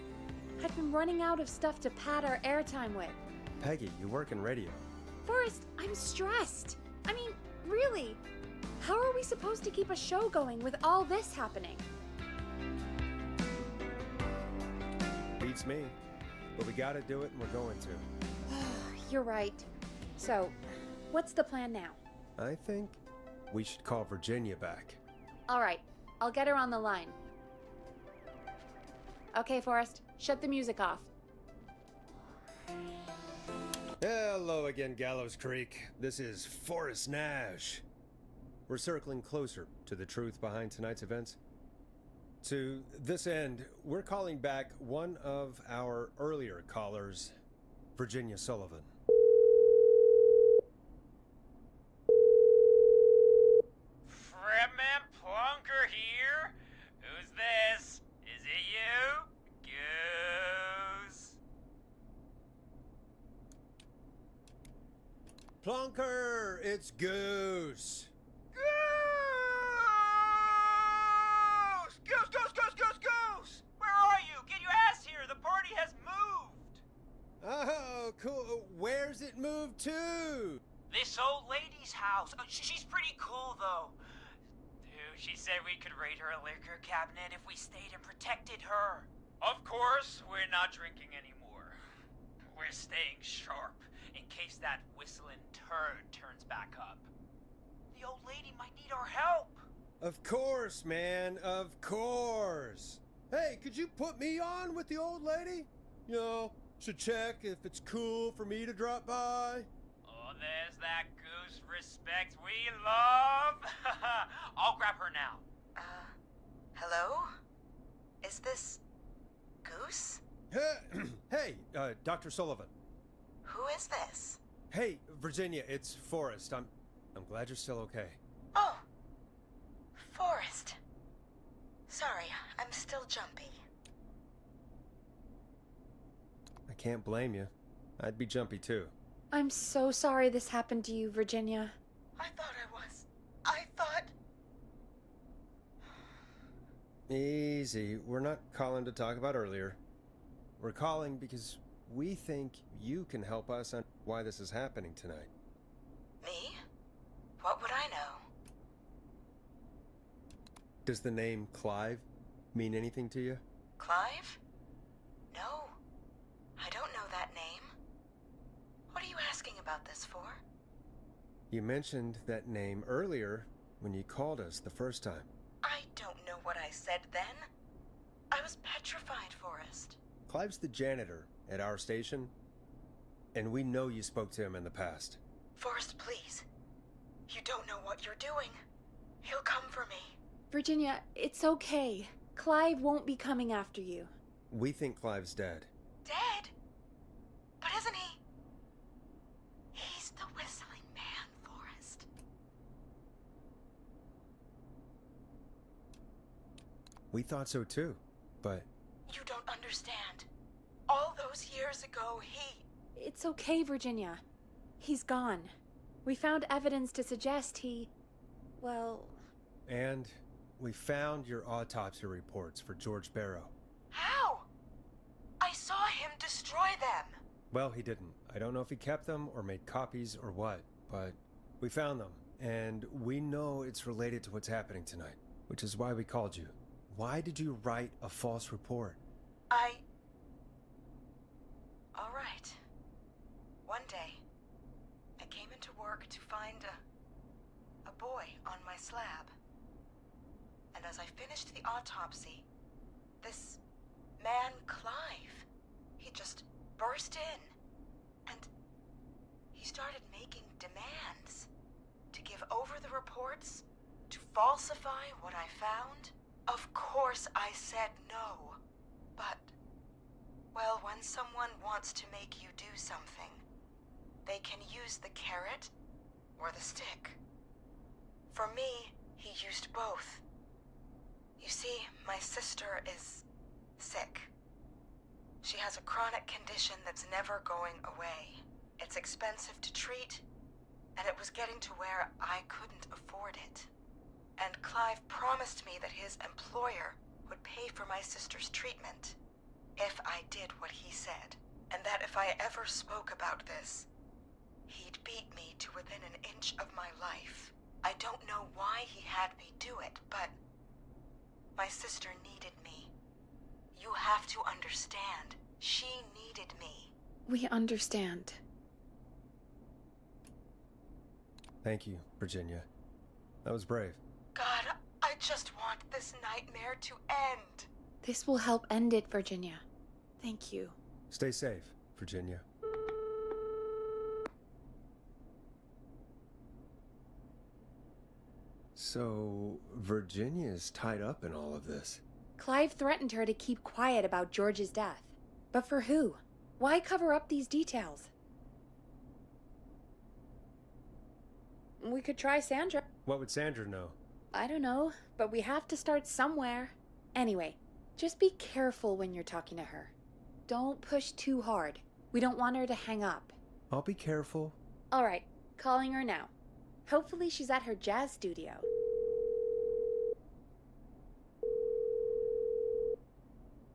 I've been running out of stuff to pad our airtime with. Peggy, you work in radio. Forrest, I'm stressed. I mean, really, how are we supposed to keep a show going with all this happening? Beats me. But we gotta do it, and we're going to. You're right. So, what's the plan now? I think we should call Virginia back. All right, I'll get her on the line. Okay, Forrest, shut the music off. Hello again, Gallows Creek. This is Forrest Nash. We're circling closer to the truth behind tonight's events. To this end, we're calling back one of our earlier callers, Virginia Sullivan. Fredman Plunker here? Who's this? Is it you? Goose? Plunker, it's Goose. Goose! Where are you? Get your ass here! The party has moved! Oh, cool. Where's it moved to? This old lady's house. She's pretty cool, though. Dude, she said we could raid her liquor cabinet if we stayed and protected her. Of course, we're not drinking anymore. We're staying sharp in case that whistling turd turns back up. The old lady might need our help. Of course, man. Of course. Hey, could you put me on with the old lady? You know, to check if it's cool for me to drop by. Oh, there's that Goose respect we love. I'll grab her now. Hello? Is this Goose? Hey, Dr. Sullivan. Who is this? Hey, Virginia, it's Forrest. I'm glad you're still okay. Oh, Forrest. Sorry, I'm still jumpy. I can't blame you. I'd be jumpy too. I'm so sorry this happened to you, Virginia. I thought I was. I thought... Easy. We're not calling to talk about earlier. We're calling because we think you can help us on why this is happening tonight. Me? What would I know? Does the name Clive mean anything to you? Clive? No. I don't know that name. What are you asking about this for? You mentioned that name earlier when you called us the first time. I don't know what I said then. I was petrified, Forrest. Clive's the janitor at our station, and we know you spoke to him in the past. Forrest, please. You don't know what you're doing. He'll come for me. Virginia, it's okay. Clive won't be coming after you. We think Clive's dead. Dead? But isn't he? He's the whistling man, Forrest. We thought so too, but... You don't understand. All those years ago, It's okay, Virginia. He's gone. We found evidence to suggest he... well... And we found your autopsy reports for George Barrow. How? I saw him destroy them. Well, he didn't. I don't know if he kept them or made copies or what, but we found them, and we know it's related to what's happening tonight, which is why we called you. Why did you write a false report? All right. One day, I came into work to find a boy on my slab. And as I finished the autopsy, this man, Clive, he just burst in. And he started making demands to give over the reports, to falsify what I found. Of course I said no. But, well, when someone wants to make you do something, they can use the carrot or the stick. For me, he used both. You see, my sister is sick. She has a chronic condition that's never going away. It's expensive to treat, and it was getting to where I couldn't afford it. And Clive promised me that his employer would pay for my sister's treatment if I did what he said, and that if I ever spoke about this, he'd beat me to within an inch of my life. I don't know why he had me do it, but my sister needed me. You have to understand. She needed me. We understand. Thank you, Virginia. That was brave. God, I just want this nightmare to end. This will help end it, Virginia. Thank you. Stay safe, Virginia. So, Virginia's tied up in all of this. Clive threatened her to keep quiet about George's death. But for who? Why cover up these details? We could try Sandra. What would Sandra know? I don't know, but we have to start somewhere. Anyway, just be careful when you're talking to her. Don't push too hard. We don't want her to hang up. I'll be careful. All right, calling her now. Hopefully she's at her jazz studio.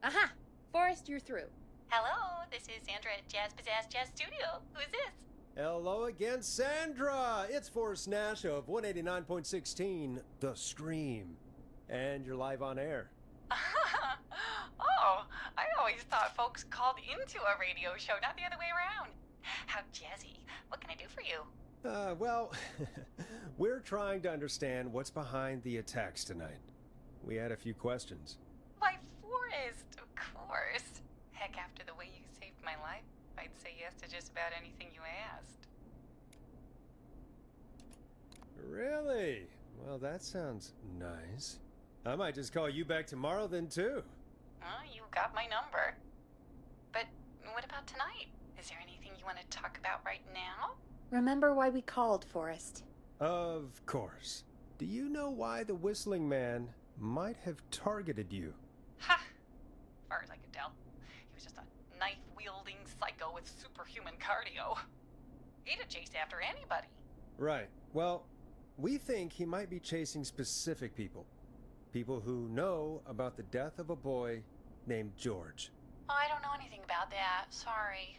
Aha! Forrest, you're through. Hello, this is Sandra at Jazz Pizzazz Jazz Studio. Who is this? Hello again, Sandra! It's Forrest Nash of 189.16, The Scream. And you're live on air. Oh, I always thought folks called into a radio show, not the other way around. How jazzy. What can I do for you? Well, we're trying to understand what's behind the attacks tonight. We had a few questions. Why, Forrest, of course. Heck, after the way you saved my life, I'd say yes to just about anything you asked. Really? Well, that sounds nice. I might just call you back tomorrow then, too. You got my number. But what about tonight? Is there anything you want to talk about right now? Remember why we called, Forrest. Of course. Do you know why the Whistling Man might have targeted you? Ha! As far as I could tell, he was just a knife-wielding psycho with superhuman cardio. He'd have chased after anybody. Right. Well, we think he might be chasing specific people. People who know about the death of a boy named George. Oh, I don't know anything about that. Sorry.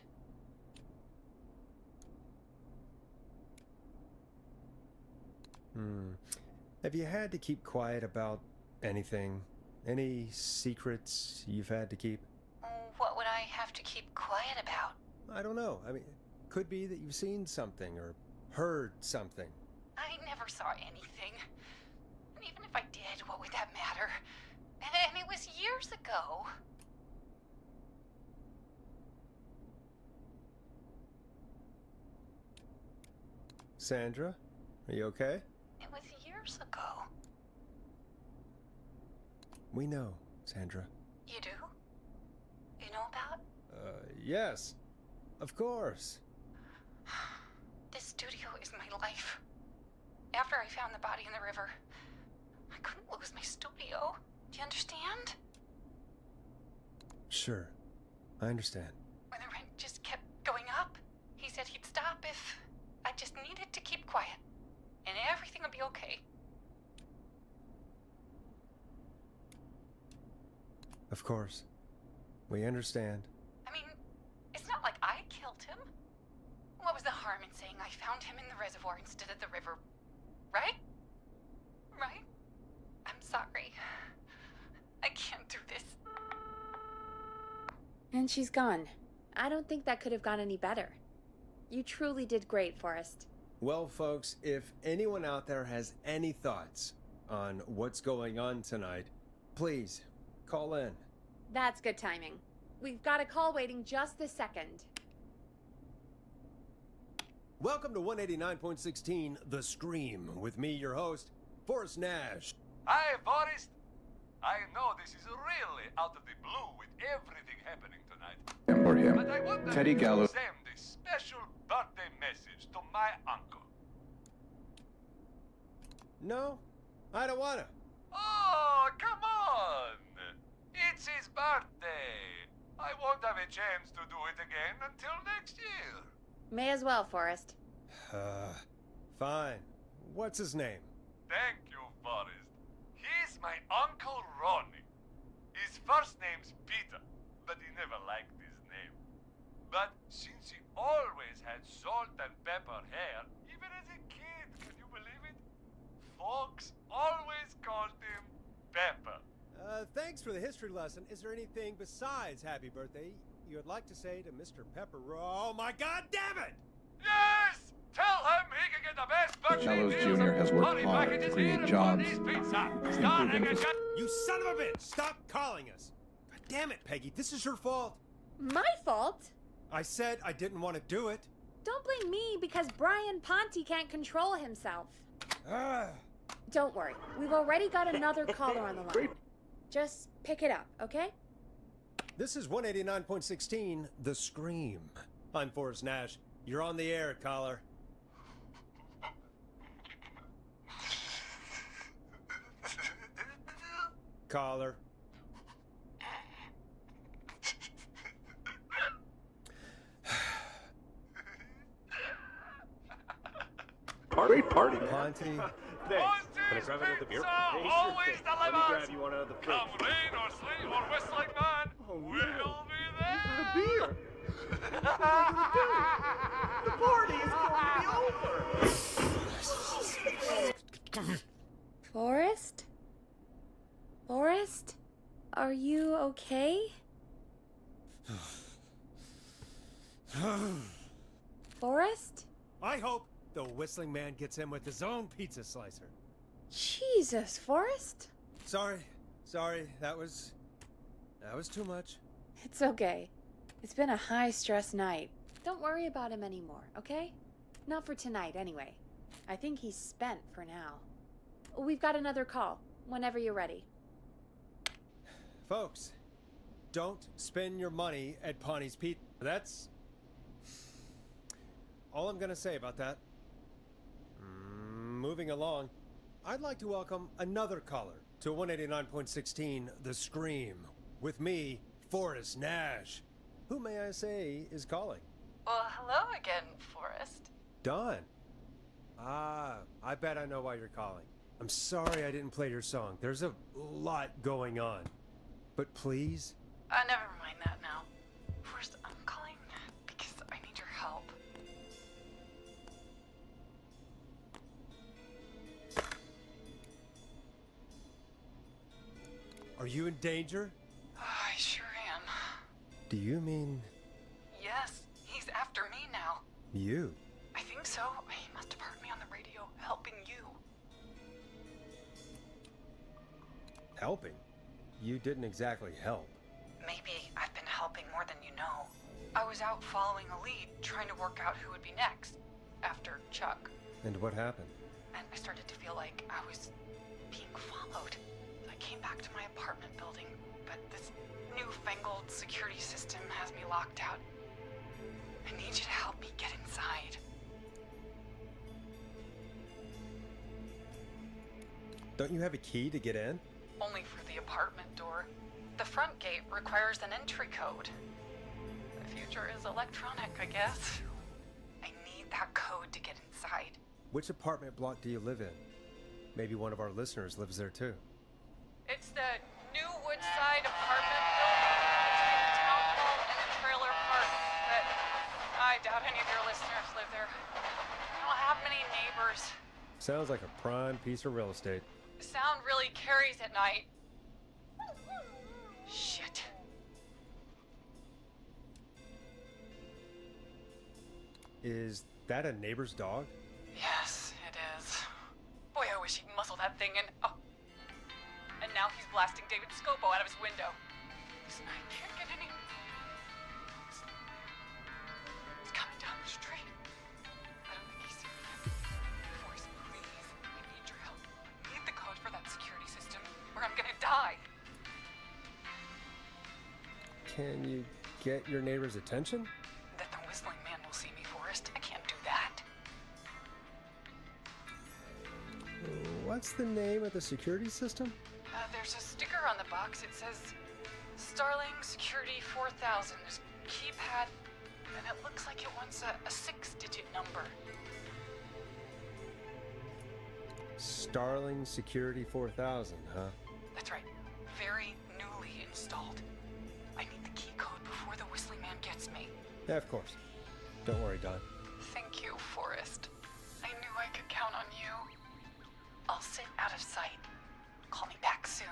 Have you had to keep quiet about anything? Any secrets you've had to keep? What would I have to keep quiet about? I don't know. I mean, could be that you've seen something or heard something. I never saw anything. And even if I did, what would that matter? And it was years ago. Sandra, are you okay? It was years ago. We know, Sandra. You do? You know that? Yes. Of course. This studio is my life. After I found the body in the river, I couldn't lose my studio. Do you understand? Sure. I understand. When the rent just kept going up, he said he'd stop if I just needed to keep quiet. And everything would be okay. Of course. We understand. I mean, it's not like I killed him. What was the harm in saying I found him in the reservoir instead of the river? Right? Right? I'm sorry. I can't do this. And she's gone. I don't think that could have gone any better. You truly did great, Forrest. Well, folks, if anyone out there has any thoughts on what's going on tonight, please call in. That's good timing. We've got a call waiting just this second. Welcome to 189.16 The Scream, with me, your host, Forrest Nash. Hi, Forrest. I know this is really out of the blue with everything happening tonight. And for him, But I wonder Teddy if you Gallows. send a special birthday message to my uncle. No, I don't wanna. Oh, come on! It's his birthday. I won't have a chance to do it again until next year. May as well, Forrest. Fine. What's his name? Thank you, Forrest. He's my Uncle Ronnie. His first name's Peter, but he never liked his name. But since he always had salt and pepper hair, even as a kid, can you believe it? Folks always called him Pepper. Thanks for the history lesson. Is there anything besides happy birthday you would like to say to Mr. Pepper? Oh my God, damn it! Yes! Tell him he can get the best birthday Gallows deals Jr. and has worked honey hard packages to create here at jobs, Bundy's Pizza. improve Starting at infrastructure. You son of a bitch! Stop calling us! God damn it, Peggy, this is your fault. My fault? I said I didn't want to do it. Don't blame me because Brian Ponte can't control himself. Ah. Don't worry. We've already got another caller on the line. Just pick it up, okay? This is 189.16 The Scream. I'm Forrest Nash. You're on the air, caller. Caller. Great party, man. Ponte. Thanks. Can I grab another beer? Always Let me delivers. grab you one out of the fridge. Come rain or sleet or whistling man, we'll be there. A beer. What are you gonna do? The party is going to be over. Forrest? Forrest? Are you okay? Forrest? I hope the whistling man gets in with his own pizza slicer. Jesus, Forrest? Sorry. That was too much. It's okay. It's been a high-stress night. Don't worry about him anymore, okay? Not for tonight, anyway. I think he's spent for now. We've got another call, whenever you're ready. Folks, don't spend your money at Ponte's Pizza. That's all I'm gonna say about that. Moving along, I'd like to welcome another caller to 189.16 The Scream. With me, Forrest Nash. Who, may I say, is calling? Well, hello again, Forrest. Dawn. I bet I know why you're calling. I'm sorry I didn't play your song. There's a lot going on. But please? Never mind that now. Forrest, I'm calling because I need your help. Are you in danger? I sure am. Do you mean Yes, he's after me now. you? I think so. He must have heard me on the radio helping you. Helping? You didn't exactly help. Maybe I've been helping more than you know. I was out following a lead, trying to work out who would be next, after Chuck. And what happened? And I started to feel like I was being followed. I came back to my apartment building, but this newfangled security system has me locked out. I need you to help me get inside. Don't you have a key to get in? Only for the apartment door. The front gate requires an entry code. The future is electronic, I guess. I need that code to get inside. Which apartment block do you live in? Maybe one of our listeners lives there too. It's the new Woodside apartment building between the town hall and the trailer park. But I doubt any of your listeners live there. I don't have many neighbors. Sounds like a prime piece of real estate. The sound really carries at night. Shit. Is that a neighbor's dog? Yes, it is. Boy, I wish he'd muzzle that thing and... Oh. And now he's blasting David Scopo out of his window. I can't get any... He's coming down the street. I don't think he's seen me yet. Forrest, please. I need your help. I need the code for that security system, or I'm gonna die. Can you get your neighbor's attention? That the whistling man will see me, Forrest. I can't do that. What's the name of the security system? There's a sticker on the box. It says Starling Security 4000. There's a keypad, and it looks like it wants a 6-digit number. Starling Security 4000, huh? That's right. Very newly installed. I need the key code before the whistling man gets me. Yeah, of course. Don't worry, Don. Thank you, Forrest. I knew I could count on you. I'll sit out of sight. Call me back soon.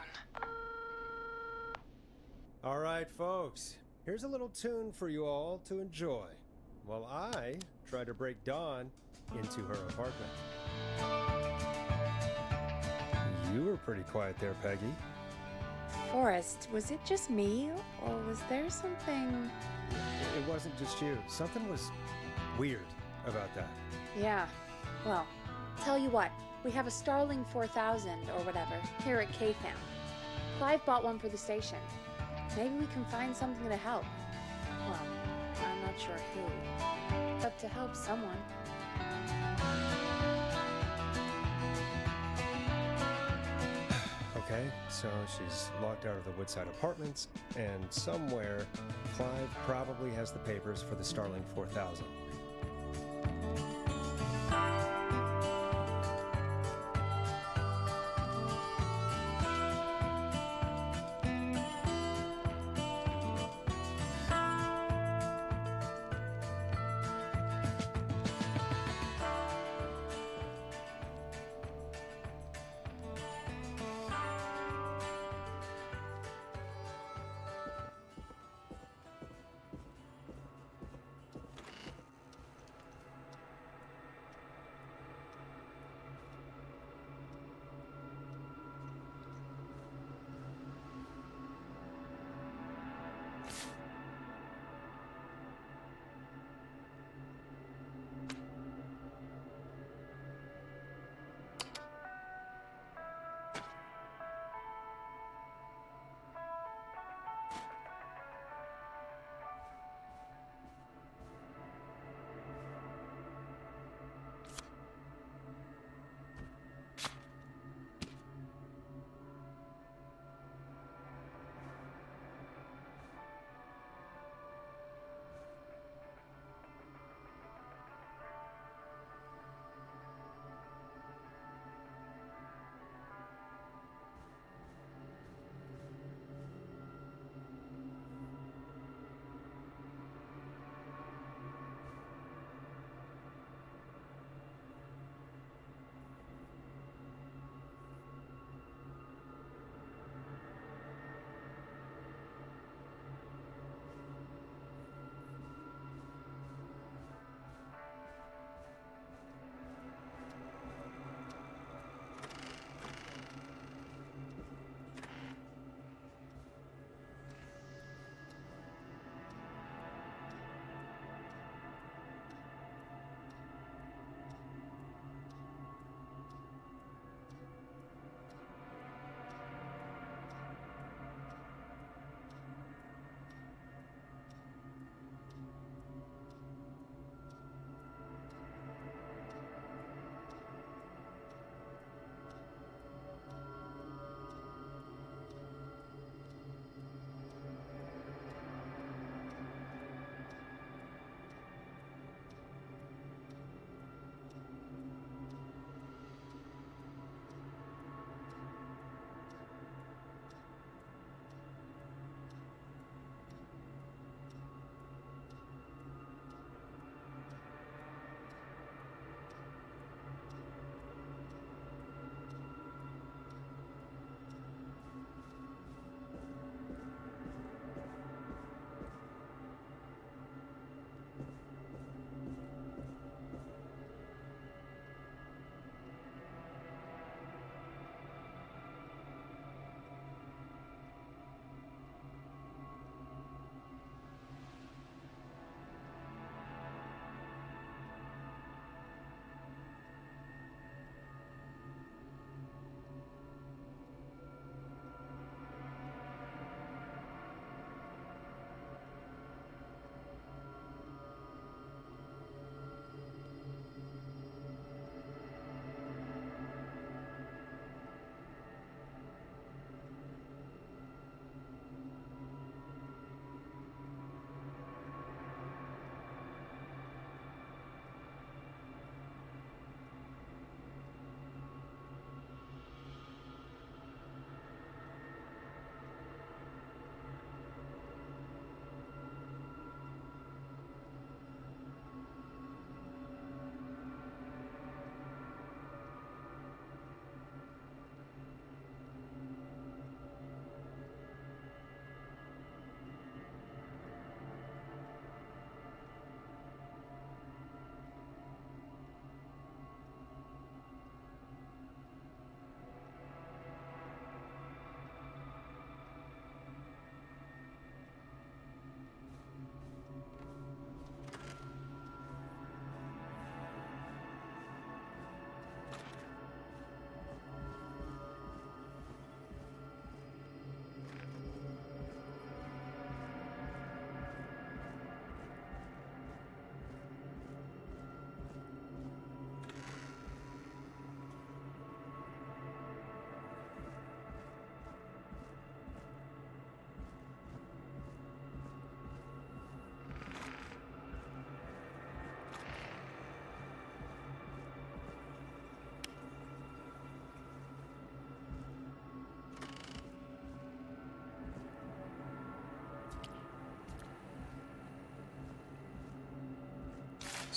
All right, folks. Here's a little tune for you all to enjoy while I try to break Dawn into her apartment. You were pretty quiet there, Peggy. Forrest, was it just me, or was there something... It wasn't just you. Something was weird about that. Yeah, well, tell you what, we have a Starling 4000 or whatever here at K-Fam. Clive bought one for the station. Maybe we can find something to help. Well, I'm not sure who, but to help someone. Okay, so she's locked out of the Woodside Apartments, and somewhere, Clive probably has the papers for the Starling 4000.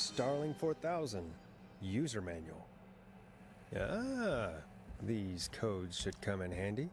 Starling 4000. User manual. Ah, these codes should come in handy.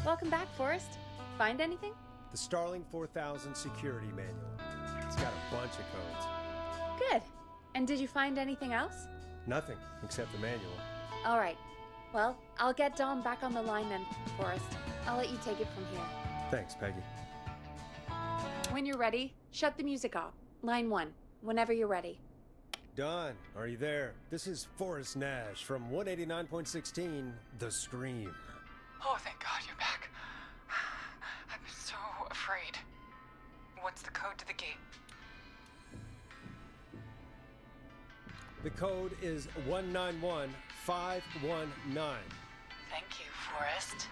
Welcome back, Forrest. Find anything? The Starling 4000 security manual. It's got a bunch of codes. Good. And did you find anything else? Nothing except the manual. All right. Well, I'll get Dom back on the line then, Forrest. I'll let you take it from here. Thanks, Peggy. When you're ready, shut the music off. Line 1, whenever you're ready. Don, are you there? This is Forrest Nash from 189.16, The Scream. Oh, thank God you're back. I'm so afraid. What's the code to the gate? The code is 191519. Thank you, Forrest.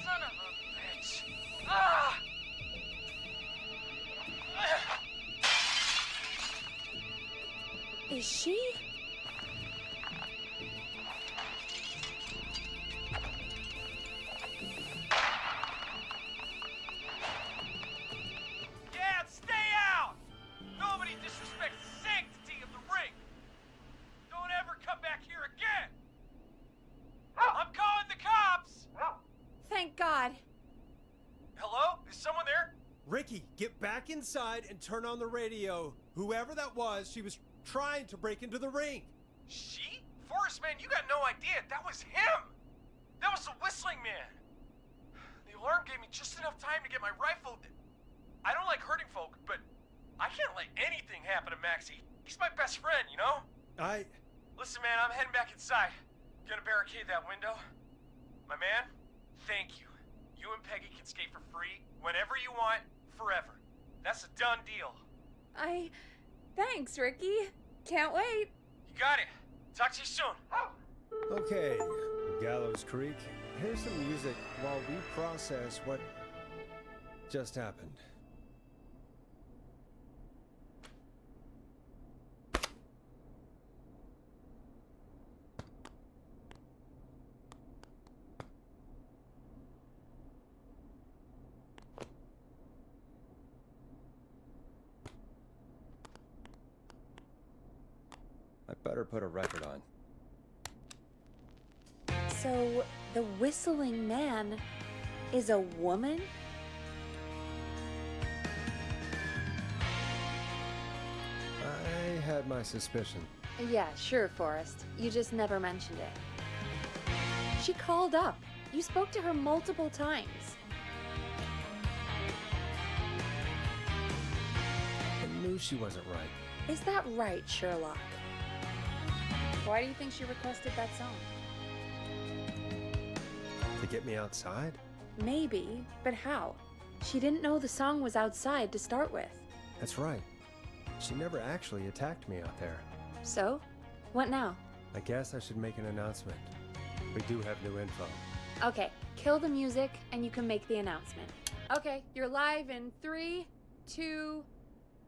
Son of a bitch. Ah! Is she? Yeah, stay out! Nobody disrespects the sanctity of the ring! Don't ever come back here again! I'm calling the cops! Thank God. Hello? Is someone there? Ricky, get back inside and turn on the radio. Whoever that was, she was trying to break into the ring. She? Forrest, man, you got no idea. That was him! That was the whistling man! The alarm gave me just enough time to get my rifle. I don't like hurting folk, but I can't let anything happen to Maxie. He's my best friend, you know? Listen, man, I'm heading back inside. Gonna barricade that window. My man, thank you. You and Peggy can skate for free whenever you want, forever. That's a done deal. Thanks, Ricky. Can't wait. You got it. Talk to you soon. Okay, Gallows Creek. Here's some music while we process what just happened. I better put a record on. So, the whistling man is a woman? I had my suspicion. Yeah, sure, Forrest. You just never mentioned it. She called up. You spoke to her multiple times. I knew she wasn't right. Is that right, Sherlock? Why do you think she requested that song? To get me outside? Maybe, but how? She didn't know the song was outside to start with. That's right. She never actually attacked me out there. So? What now? I guess I should make an announcement. We do have new info. Okay, kill the music and you can make the announcement. Okay, you're live in 3, 2...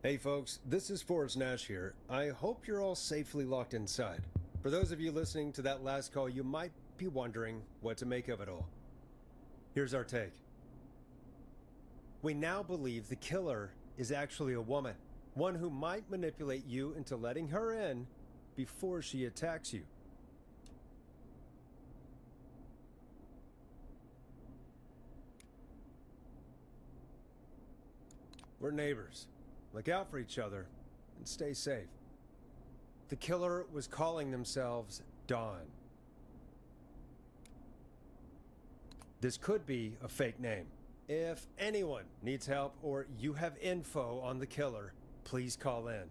Hey folks, this is Forrest Nash here. I hope you're all safely locked inside. For those of you listening to that last call, you might be wondering what to make of it all. Here's our take. We now believe the killer is actually a woman. One who might manipulate you into letting her in before she attacks you. We're neighbors. Look out for each other and stay safe. The killer was calling themselves Dawn. This could be a fake name. If anyone needs help or you have info on the killer, please call in.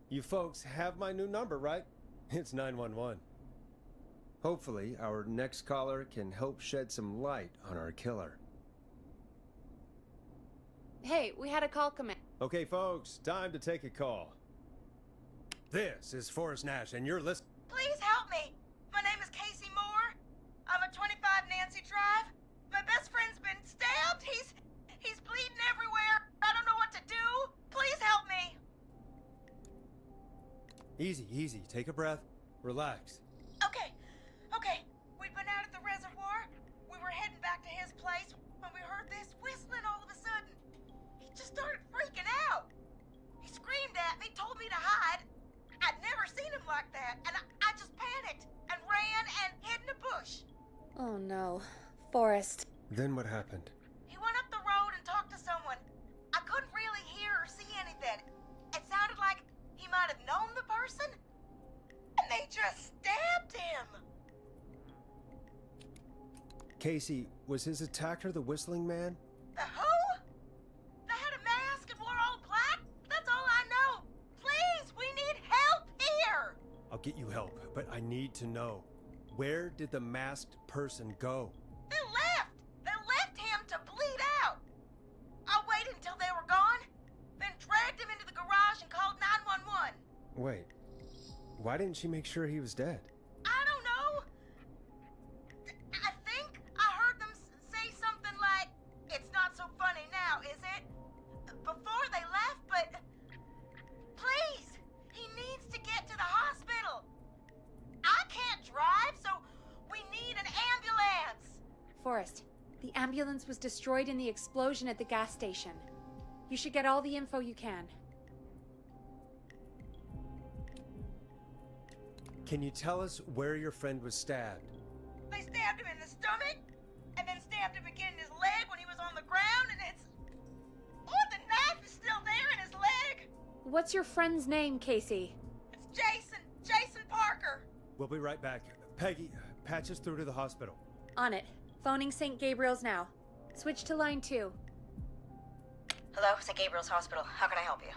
You folks have my new number, right? It's 911. Hopefully, our next caller can help shed some light on our killer. Hey, we had a call come in. Okay, folks, time to take a call. This is Forrest Nash, and you're listening. Please help me. My name is Casey Moore. I'm at 25 Nancy Drive. My best friend's been stabbed. He's bleeding everywhere. I don't know what to do. Please help me. Easy, easy. Take a breath. Relax. Okay. We'd been out at the reservoir. We were heading back to his place when we heard this whistling all of a sudden. He just started freaking out. He screamed at me, told me to hide. I'd never seen him like that, and I just panicked and ran and hid in a bush. Oh no. Forrest. Then what happened? He went up the road and talked to someone. I couldn't really hear or see anything. It sounded like he might have known the person, and they just stabbed him. Casey, was his attacker the whistling man? The who? They had a mask and wore all black? That's all I know. Please, we need help here. I'll get you help, but I need to know. Where did the masked person go? They left. They left him to bleed out. I waited until they were gone, then dragged him into the garage and called 911. Wait, why didn't she make sure he was dead? I don't know. I think I heard them say something like, "It's not so funny now, is it?" before they left, but please, he needs to get to the hospital. I can't drive, so we need an ambulance. Forrest, the ambulance was destroyed in the explosion at the gas station. You should get all the info you can. Can you tell us where your friend was stabbed? They stabbed him in the stomach, and then stabbed him again in his leg when he was on the ground, and it's... Oh, the knife is still there in his leg! What's your friend's name, Casey? It's Jason Parker. We'll be right back. Peggy, patch us through to the hospital. On it. Phoning St. Gabriel's now. Switch to line 2. Hello, St. Gabriel's Hospital. How can I help you?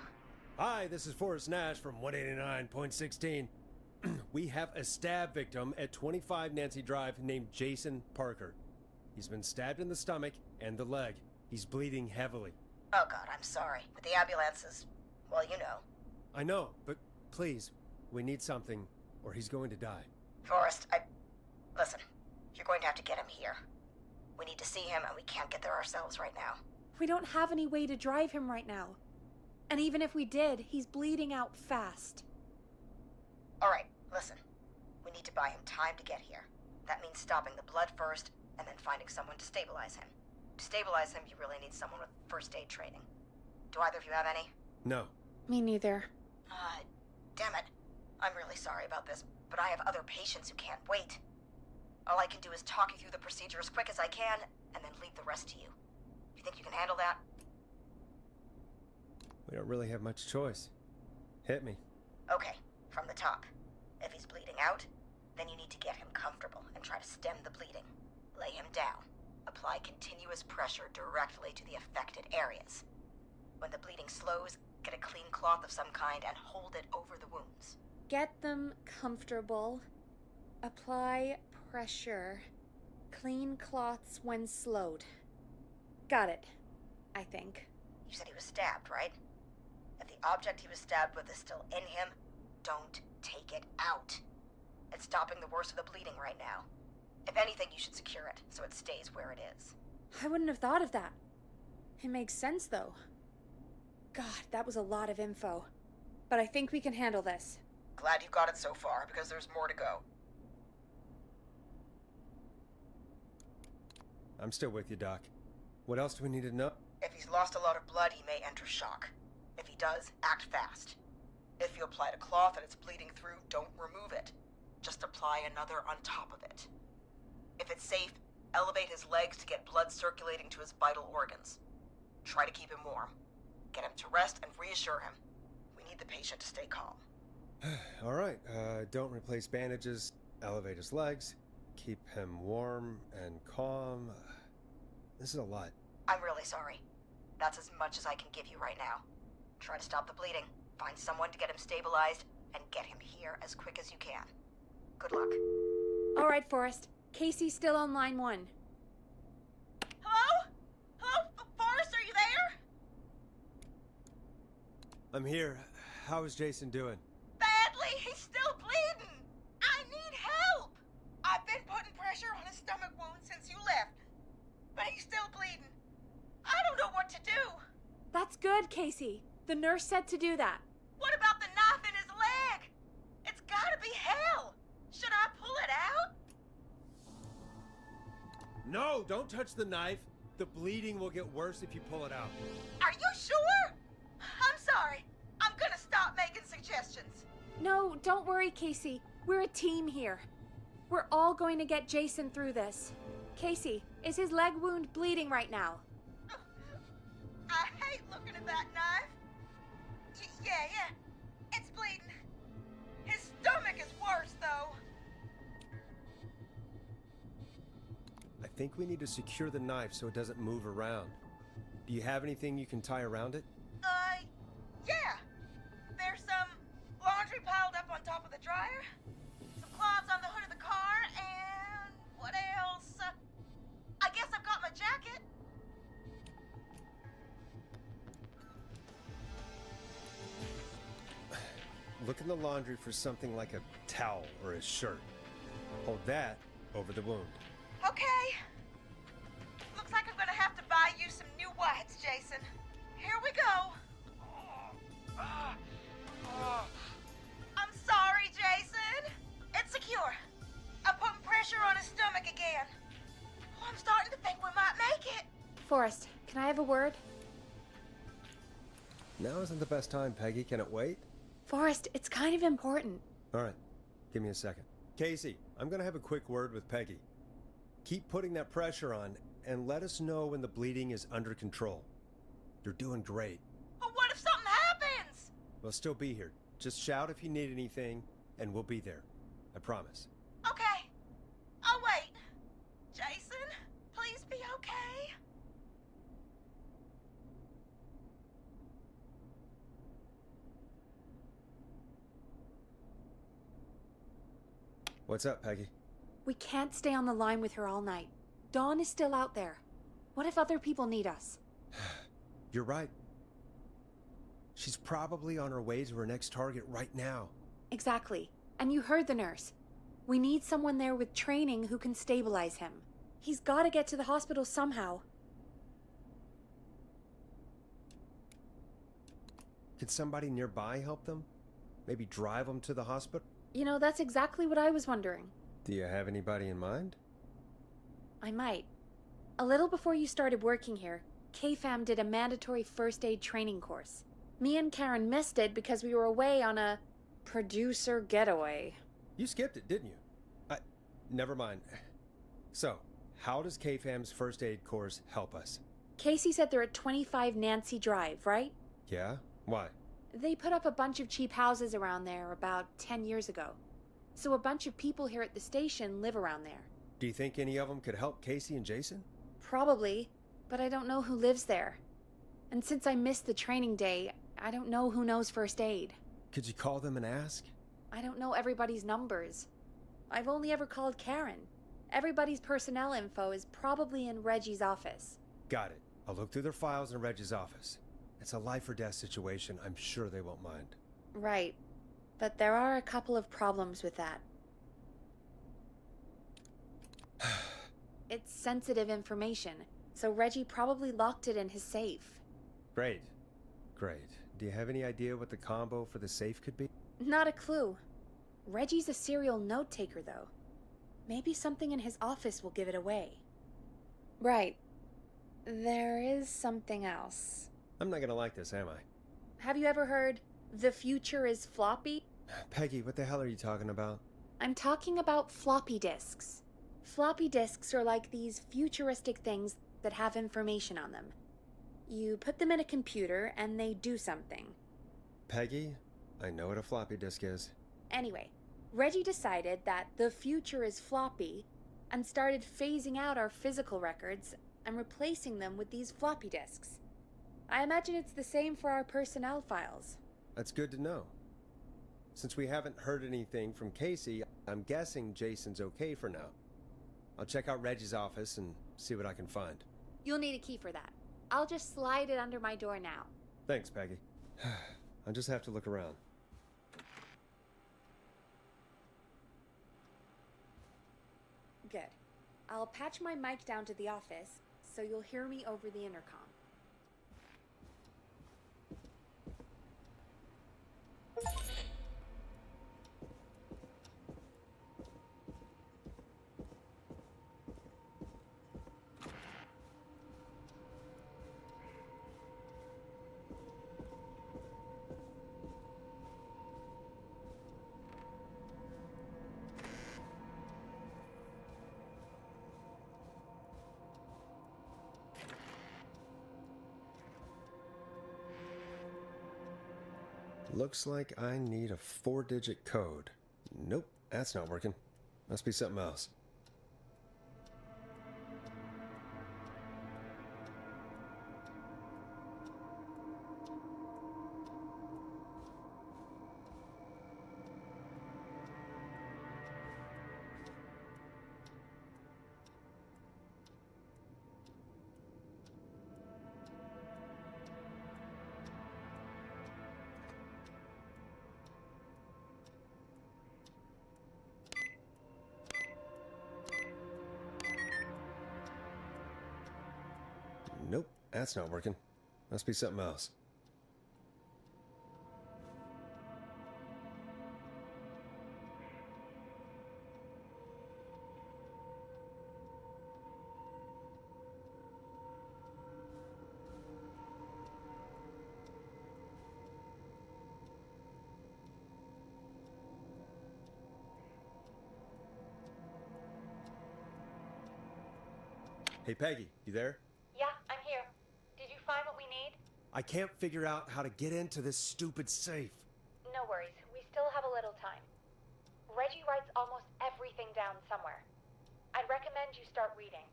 Hi, this is Forrest Nash from 189.16. We have a stab victim at 25 Nancy Drive named Jason Parker. He's been stabbed in the stomach and the leg. He's bleeding heavily. Oh God, I'm sorry. With the ambulances, well, you know. I know, but please, we need something, or he's going to die. Forrest, Listen, you're going to have to get him here. We need to see him, and we can't get there ourselves right now. We don't have any way to drive him right now. And even if we did, he's bleeding out fast. All right, listen. We need to buy him time to get here. That means stopping the blood first, and then finding someone to stabilize him. To stabilize him, you really need someone with first aid training. Do either of you have any? No. Me neither. Damn it. I'm really sorry about this, but I have other patients who can't wait. All I can do is talk you through the procedure as quick as I can, and then leave the rest to you. You think you can handle that? We don't really have much choice. Hit me. Okay, from the top. If he's bleeding out, then you need to get him comfortable and try to stem the bleeding. Lay him down. Apply continuous pressure directly to the affected areas. When the bleeding slows, get a clean cloth of some kind and hold it over the wounds. Get them comfortable. Apply pressure. Clean cloths when slowed. Got it, I think. You said he was stabbed, right? If the object he was stabbed with is still in him, don't take it out. It's stopping the worst of the bleeding right now. If anything, you should secure it so it stays where it is. I wouldn't have thought of that. It makes sense, though. God, that was a lot of info. But I think we can handle this. Glad you got it so far, because there's more to go. I'm still with you, Doc. What else do we need to know? If he's lost a lot of blood, he may enter shock. If he does, act fast. If you applied a cloth and it's bleeding through, don't remove it. Just apply another on top of it. If it's safe, elevate his legs to get blood circulating to his vital organs. Try to keep him warm. Get him to rest and reassure him. We need the patient to stay calm. All right, don't replace bandages, elevate his legs, keep him warm and calm. This is a lot. I'm really sorry. That's as much as I can give you right now. Try to stop the bleeding, find someone to get him stabilized, and get him here as quick as you can. Good luck. All right, Forrest. Casey's still on line 1. Hello? Hello? Forrest, are you there? I'm here. How is Jason doing? Badly. He's still bleeding. I need help. I've been putting pressure on his stomach wound since you left, but he's still bleeding. I don't know what to do. That's good, Casey. The nurse said to do that. What about the knife in his leg? It's gotta be hell. Should I pull it out? No, don't touch the knife. The bleeding will get worse if you pull it out. Are you sure? I'm sorry. I'm gonna stop making suggestions. No, don't worry, Casey. We're a team here. We're all going to get Jason through this. Casey, is his leg wound bleeding right now? I hate looking at that knife. Yeah. It's bleeding. His stomach is worse, though. I think we need to secure the knife so it doesn't move around. Do you have anything you can tie around it? Yeah. There's some laundry piled up on top of the dryer, some cloths on the hood of the car, and what else? I guess I've got my jacket. Look in the laundry for something like a towel or a shirt. Hold that over the wound. Okay. Looks like I'm gonna have to buy you some new whites, Jason. Here we go. I'm sorry, Jason. It's secure. I'm putting pressure on his stomach again. Oh, I'm starting to think we might make it. Forrest, can I have a word? Now isn't the best time, Peggy. Can it wait? Forrest, it's kind of important. All right. Give me a second. Casey, I'm going to have a quick word with Peggy. Keep putting that pressure on and let us know when the bleeding is under control. You're doing great. But what if something happens? We'll still be here. Just shout if you need anything, and we'll be there. I promise. Okay. I'll wait. Jason, please be okay. What's up, Peggy? We can't stay on the line with her all night. Dawn is still out there. What if other people need us? You're right. She's probably on her way to her next target right now. Exactly. And you heard the nurse. We need someone there with training who can stabilize him. He's got to get to the hospital somehow. Could somebody nearby help them? Maybe drive them to the hospital? You know, that's exactly what I was wondering. Do you have anybody in mind? I might. A little before you started working here, KFAM did a mandatory first aid training course. Me and Karen missed it because we were away on a producer getaway. You skipped it, didn't you? Never mind. So, how does KFAM's first aid course help us? Casey said they're at 25 Nancy Drive, right? Yeah? Why? They put up a bunch of cheap houses around there about 10 years ago. So a bunch of people here at the station live around there. Do you think any of them could help Casey and Jason? Probably, but I don't know who lives there. And since I missed the training day, I don't know who knows first aid. Could you call them and ask? I don't know everybody's numbers. I've only ever called Karen. Everybody's personnel info is probably in Reggie's office. Got it. I'll look through their files in Reggie's office. It's a life or death situation. I'm sure they won't mind. Right. But there are a couple of problems with that. It's sensitive information, so Reggie probably locked it in his safe. Great. Do you have any idea what the combo for the safe could be? Not a clue. Reggie's a serial note taker, though. Maybe something in his office will give it away. Right. There is something else. I'm not gonna like this, am I? Have you ever heard, "The future is floppy"? Peggy, what the hell are you talking about? I'm talking about floppy disks. Floppy disks are like these futuristic things that have information on them. You put them in a computer and they do something. Peggy, I know what a floppy disk is. Anyway, Reggie decided that the future is floppy and started phasing out our physical records and replacing them with these floppy disks. I imagine it's the same for our personnel files. That's good to know. Since we haven't heard anything from Casey, I'm guessing Jason's okay for now. I'll check out Reggie's office and see what I can find. You'll need a key for that. I'll just slide it under my door now. Thanks, Peggy. I just have to look around. Good. I'll patch my mic down to the office, so you'll hear me over the intercom. Looks like I need a 4-digit code. Nope, that's not working. Must be something else. Nope, that's not working. Must be something else. Hey Peggy, you there? Yeah, I'm here. Did you find what we need? I can't figure out how to get into this stupid safe. No worries. We still have a little time. Reggie writes almost everything down somewhere. I'd recommend you start reading.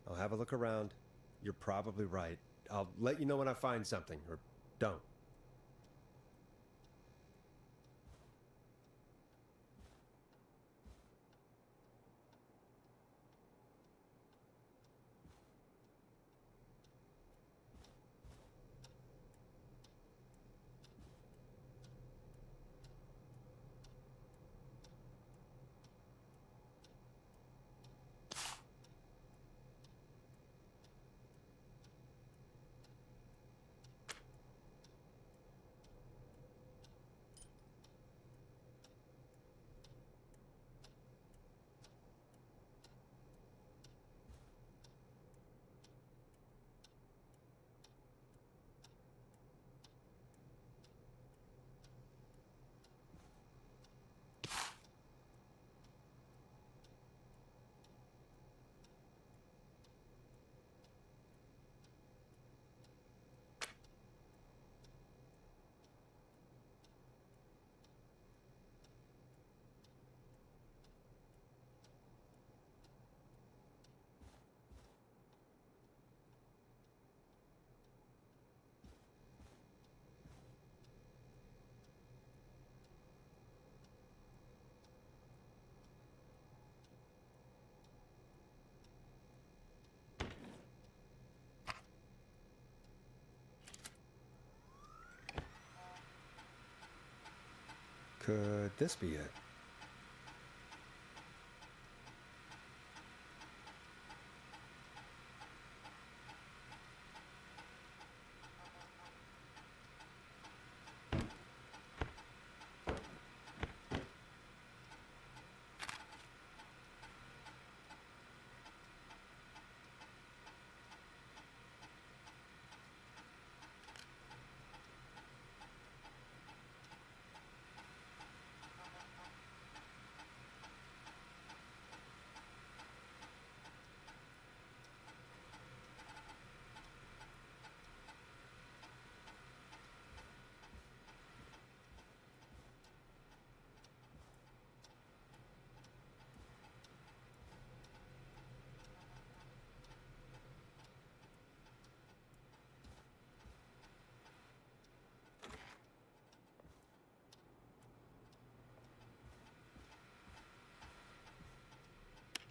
I'll have a look around. You're probably right. I'll let you know when I find something, or don't. Could this be it?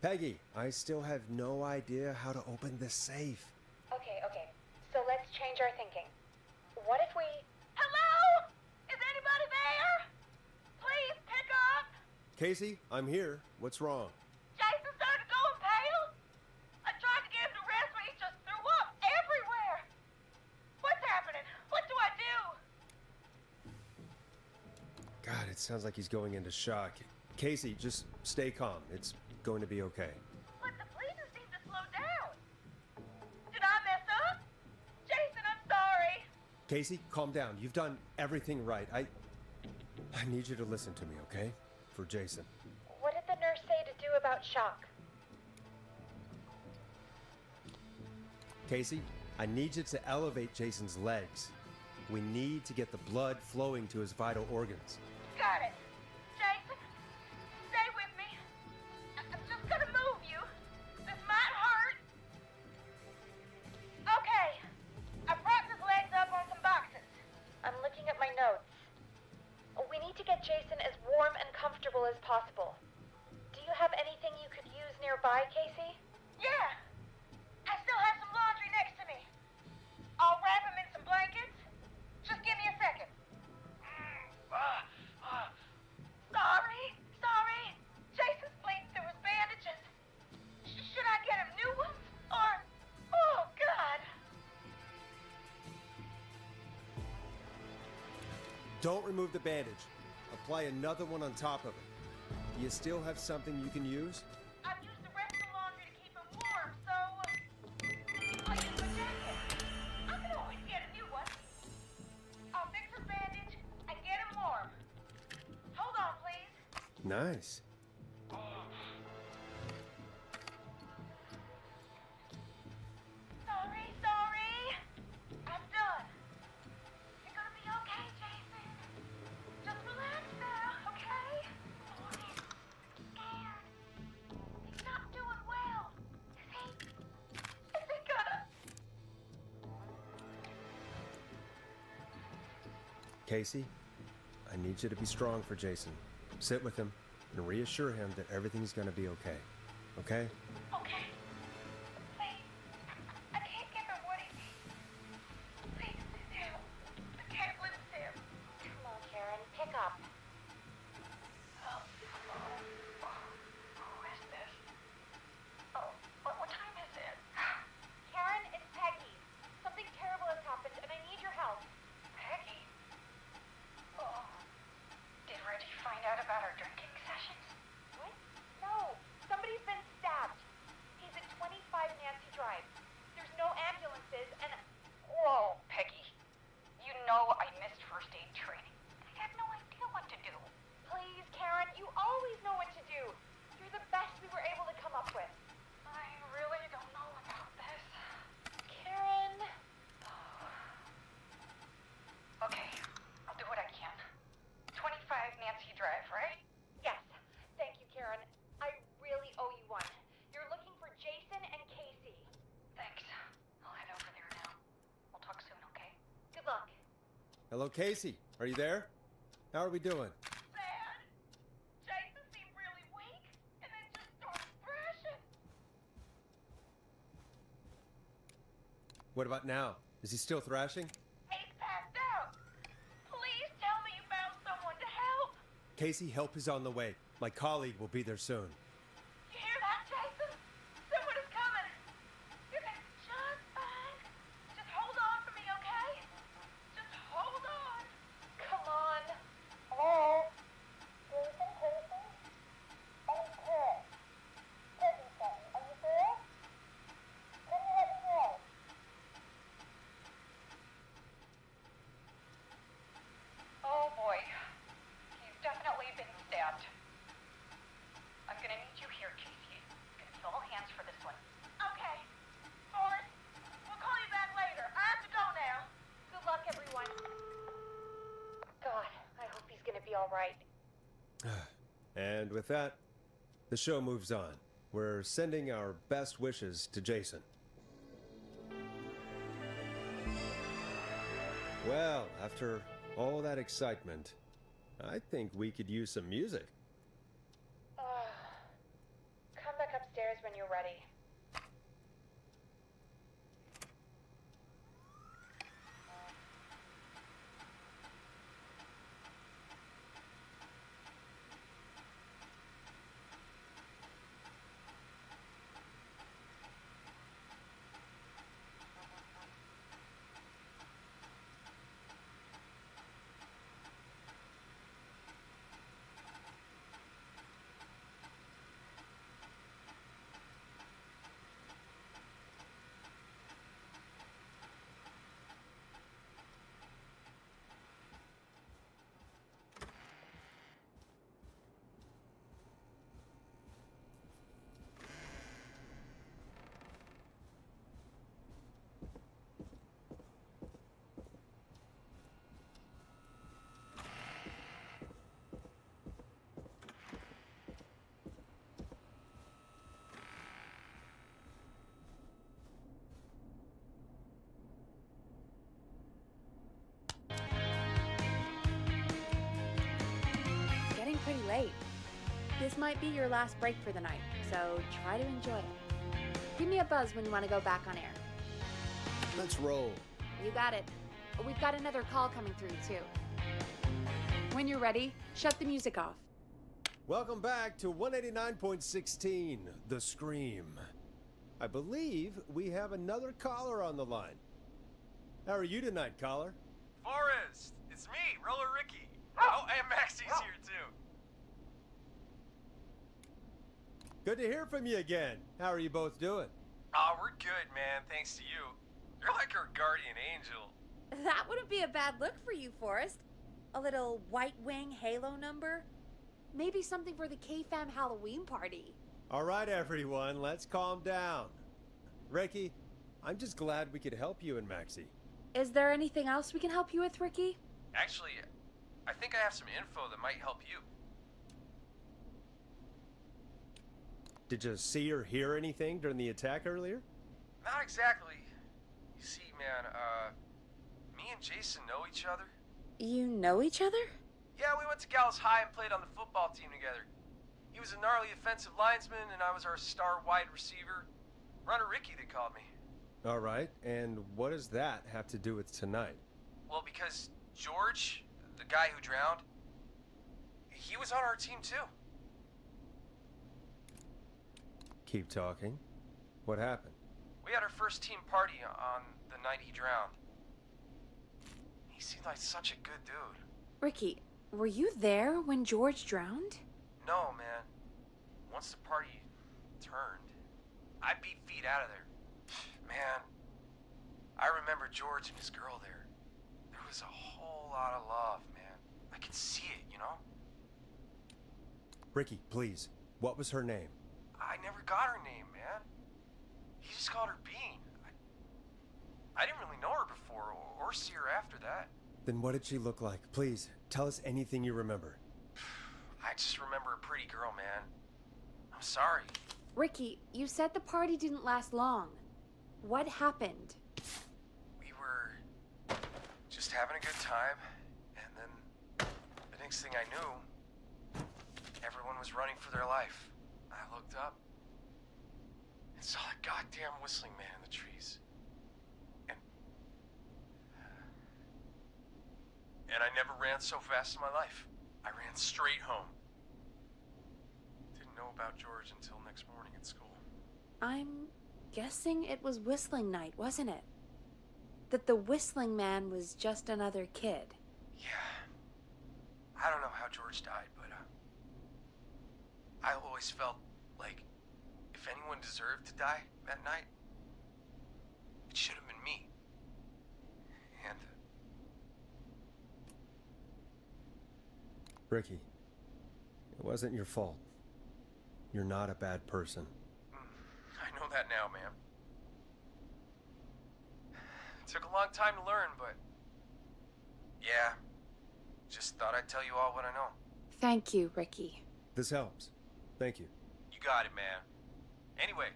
Peggy, I still have no idea how to open this safe. Okay. So let's change our thinking. What if we... Hello? Is anybody there? Please pick up. Casey, I'm here. What's wrong? Jason started going pale. I tried to get him to rest, but he just threw up everywhere. What's happening? What do I do? God, it sounds like he's going into shock. Casey, just stay calm. It's going to be okay. But the bleeding seemed to slow down. Did I mess up? Jason, I'm sorry. Casey, calm down. You've done everything right. I need you to listen to me, okay? For Jason. What did the nurse say to do about shock? Casey, I need you to elevate Jason's legs. We need to get the blood flowing to his vital organs. Got it. Jason, stay with me. I'm just gonna move you. This might hurt. Okay. I propped his legs up on some boxes. I'm looking at my notes. We need to get Jason as warm and comfortable as possible. Do you have anything you could use nearby, Casey? Yeah. I still have some laundry next to me. I'll wrap him in some blankets. Just give me a second. Sorry. Jason's bleeding through his bandages. Should I get him new ones? Or... Oh, God. Don't remove the bandage. Apply another one on top of it. Do you still have something you can use? I've used the rest of the laundry to keep him warm, so... I'll use my jacket. I can always get a new one. I'll fix his bandage and get him warm. Hold on, please. Nice. Sorry. I'm done. You're gonna be okay, Jason. Just relax now, okay? Oh, he's scared. He's not doing well. Is he gonna... Casey, I need you to be strong for Jason. Sit with him and reassure him that everything's gonna be okay. Okay? Okay. Please. I can't give him what he needs. Please sit down. I can't lose him. Come on, Karen, pick up. Who is this? Oh, what time is it? Karen, it's Peggy. Something terrible has happened, and I need your help. Peggy? Oh. Did Reggie find out about our drinking sessions? What? No. Somebody's been stabbed. He's at 25 Nancy Drive. There's no ambulances, and... Whoa, Peggy. You know I missed first aid training. I have no idea what to do. Please, Karen, you always know what to do. You're the best we were able to come up with. I really don't know about this. Karen... Okay, I'll do what I can. 25 Nancy Drive, right? Yes. Thank you, Karen. I really owe you one. You're looking for Jason and Casey. Thanks. I'll head over there now. We'll talk soon, okay? Good luck. Hello, Casey. Are you there? How are we doing? Bad. Jason seemed really weak, and then just started thrashing. What about now? Is he still thrashing? He's passed out. Please tell me you found someone to help. Casey, help is on the way. My colleague will be there soon. You hear that, Jason? Someone is coming. You're gonna be just fine. Just hold on for me, okay? Just hold on. Come on. Hello? Jason, Casey? I'm Karen. Casey, are you there? Can you let me know? Oh boy. He's definitely been stabbed. I'm gonna need you here, Casey. Gonna need all hands for this one. Okay. Forrest, we'll call you back later. I have to go now. Good luck, everyone. God, I hope he's gonna be all right. And with that, the show moves on. We're sending our best wishes to Jason. Well, after all that excitement, I think we could use some music. Come back upstairs. when you're ready. It's getting pretty late. This might be your last break for the night, so try to enjoy it. Give me a buzz when you want to go back on air. Let's roll. You got it. We've got another call coming through, too. When you're ready, shut the music off. Welcome back to 189.16, The Scream. I believe we have another caller on the line. How are you tonight, caller? Forrest, it's me, Roller Ricky. Oh, and Maxie's here too. Good to hear from you again. How are you both doing? Oh, we're good, man, thanks to you. You're like our guardian angel. That wouldn't be a bad look for you, Forrest. A little White Wing Halo number? Maybe something for the K-Fam Halloween party. All right, everyone, let's calm down. Ricky, I'm just glad we could help you and Maxie. Is there anything else we can help you with, Ricky? Actually, I think I have some info that might help you. Did you see or hear anything during the attack earlier? Not exactly. You see, man, me and Jason know each other. You know each other? Yeah, we went to Gallows High and played on the football team together. He was a gnarly offensive lineman, and I was our star wide receiver. Runner Ricky, they called me. All right, and what does that have to do with tonight? Well, because George, the guy who drowned, he was on our team too. Keep talking. What happened? We had our first team party on the night he drowned. He seemed like such a good dude. Ricky, were you there when George drowned? No, man. Once the party turned, I beat feet out of there. Man, I remember George and his girl there. There was a whole lot of love, man. I could see it, you know? Ricky, please. What was her name? I never got her name, man. He just called her Bean. I didn't really know her before or see her after that. Then what did she look like? Please, tell us anything you remember. I just remember a pretty girl, man. I'm sorry. Ricky, you said the party didn't last long. What happened? We were just having a good time, and then the next thing I knew, everyone was running for their life. I looked up and saw that goddamn whistling man in the trees. And I never ran so fast in my life. I ran straight home. Didn't know about George until next morning at school. I'm guessing it was whistling night, wasn't it? That the whistling man was just another kid. Yeah. I don't know how George died, but I always felt like if anyone deserved to die that night, it should have been me. And Ricky, it wasn't your fault. You're not a bad person. I know that now, man. It took a long time to learn, but yeah, just thought I'd tell you all what I know. Thank you, Ricky. This helps. Thank you. You got it, man. Anyway,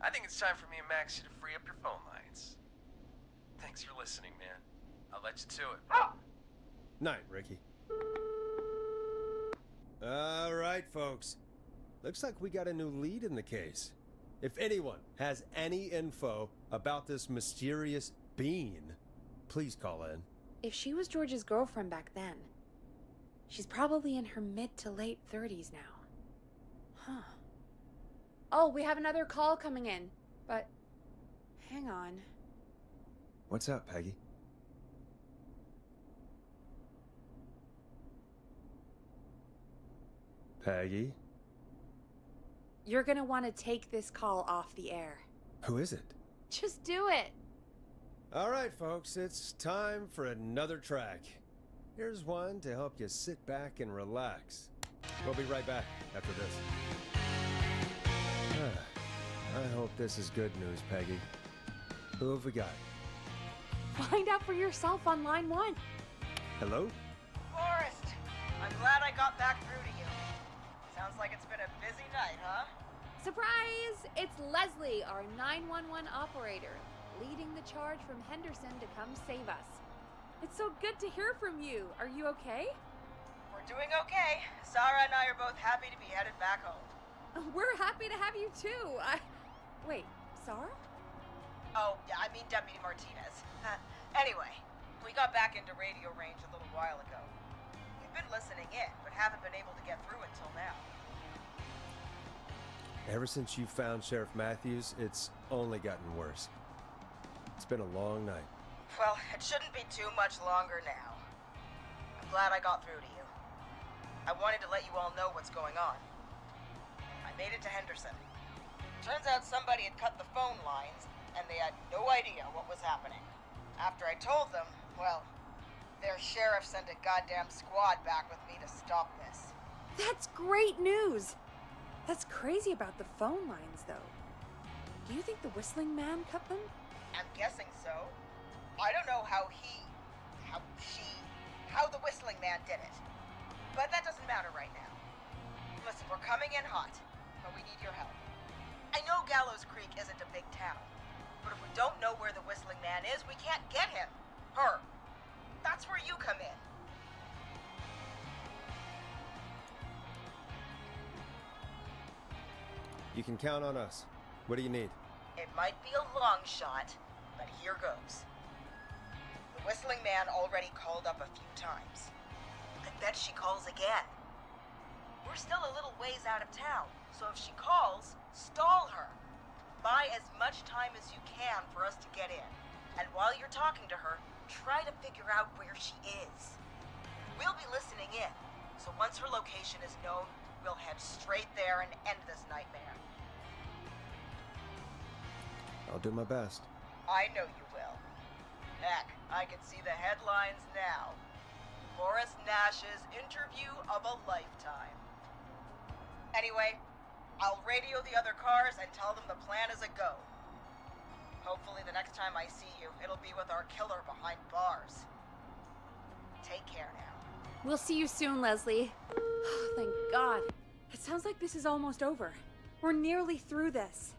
I think it's time for me and Maxie to free up your phone lines. Thanks for listening, man. I'll let you to it. Night, Ricky. All right, folks. Looks like we got a new lead in the case. If anyone has any info about this mysterious being, please call in. If she was George's girlfriend back then, she's probably in her mid to late 30s now. Huh. Oh, we have another call coming in, but hang on. What's up, Peggy? Peggy? You're gonna want to take this call off the air. Who is it? Just do it. All right, folks, it's time for another track. Here's one to help you sit back and relax. We'll be right back after this. I hope this is good news, Peggy. Who have we got? Find out for yourself on line 1. Hello? Forrest, I'm glad I got back through to you. Sounds like it's been a busy night, huh? Surprise! It's Leslie, our 911 operator, leading the charge from Henderson to come save us. It's so good to hear from you. Are you okay? We're doing okay. Sarah and I are both happy to be headed back home. We're happy to have you too. Wait, Sarah? Oh, yeah, I mean Deputy Martinez. Anyway, we got back into radio range a little while ago. We've been listening in, but haven't been able to get through until now. Ever since you found Sheriff Matthews, it's only gotten worse. It's been a long night. Well, it shouldn't be too much longer now. I'm glad I got through to you. I wanted to let you all know what's going on. I made it to Henderson. Turns out somebody had cut the phone lines, and they had no idea what was happening. After I told them, well, their sheriff sent a goddamn squad back with me to stop this. That's great news. That's crazy about the phone lines, though. Do you think the Whistling Man cut them? I'm guessing so. I don't know how the Whistling Man did it. But that doesn't matter right now. Listen, we're coming in hot, but we need your help. I know Gallows Creek isn't a big town, but if we don't know where the Whistling Man is, we can't get him. Her. That's where you come in. You can count on us. What do you need? It might be a long shot, but here goes. The Whistling Man already called up a few times. I bet she calls again. We're still a little ways out of town, so if she calls, stall her. Buy as much time as you can for us to get in. And while you're talking to her, try to figure out where she is. We'll be listening in, so once her location is known, we'll head straight there and end this nightmare. I'll do my best. I know you will. Heck, I can see the headlines now. Forrest Nash's interview of a lifetime. Anyway, I'll radio the other cars and tell them the plan is a go. Hopefully the next time I see you, it'll be with our killer behind bars. Take care now. We'll see you soon, Leslie. Oh, thank God. It sounds like this is almost over. We're nearly through this.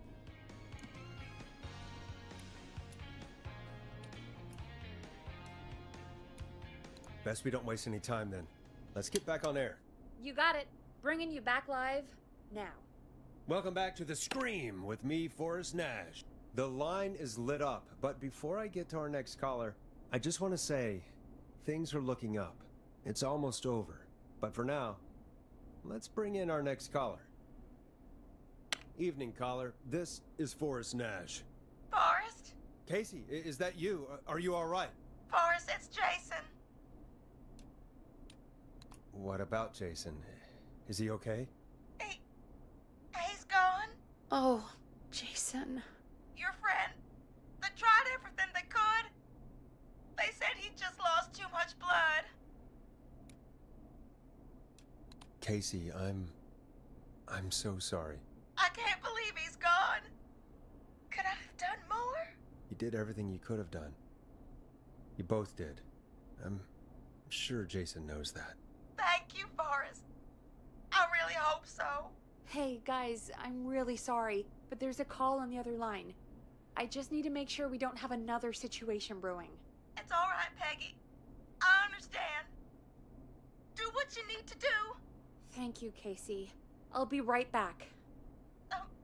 Best we don't waste any time then. Let's get back on air. You got it. Bringing you back live now. Welcome back to The Scream with me, Forrest Nash. The line is lit up, but before I get to our next caller, I just want to say, things are looking up. It's almost over. But for now, let's bring in our next caller. Evening, caller. This is Forrest Nash. Forrest? Casey, is that you? Are you all right? Forrest, it's Jason. What about Jason? Is he okay? He's gone. Oh, Jason. Your friend. They tried everything they could. They said he just lost too much blood. Casey, I'm so sorry. I can't believe he's gone. Could I have done more? You did everything you could have done. You both did. I'm sure Jason knows that. Thank you, Forrest. I really hope so. Hey, guys, I'm really sorry, but there's a call on the other line. I just need to make sure we don't have another situation brewing. It's all right, Peggy. I understand. Do what you need to do. Thank you, Casey. I'll be right back.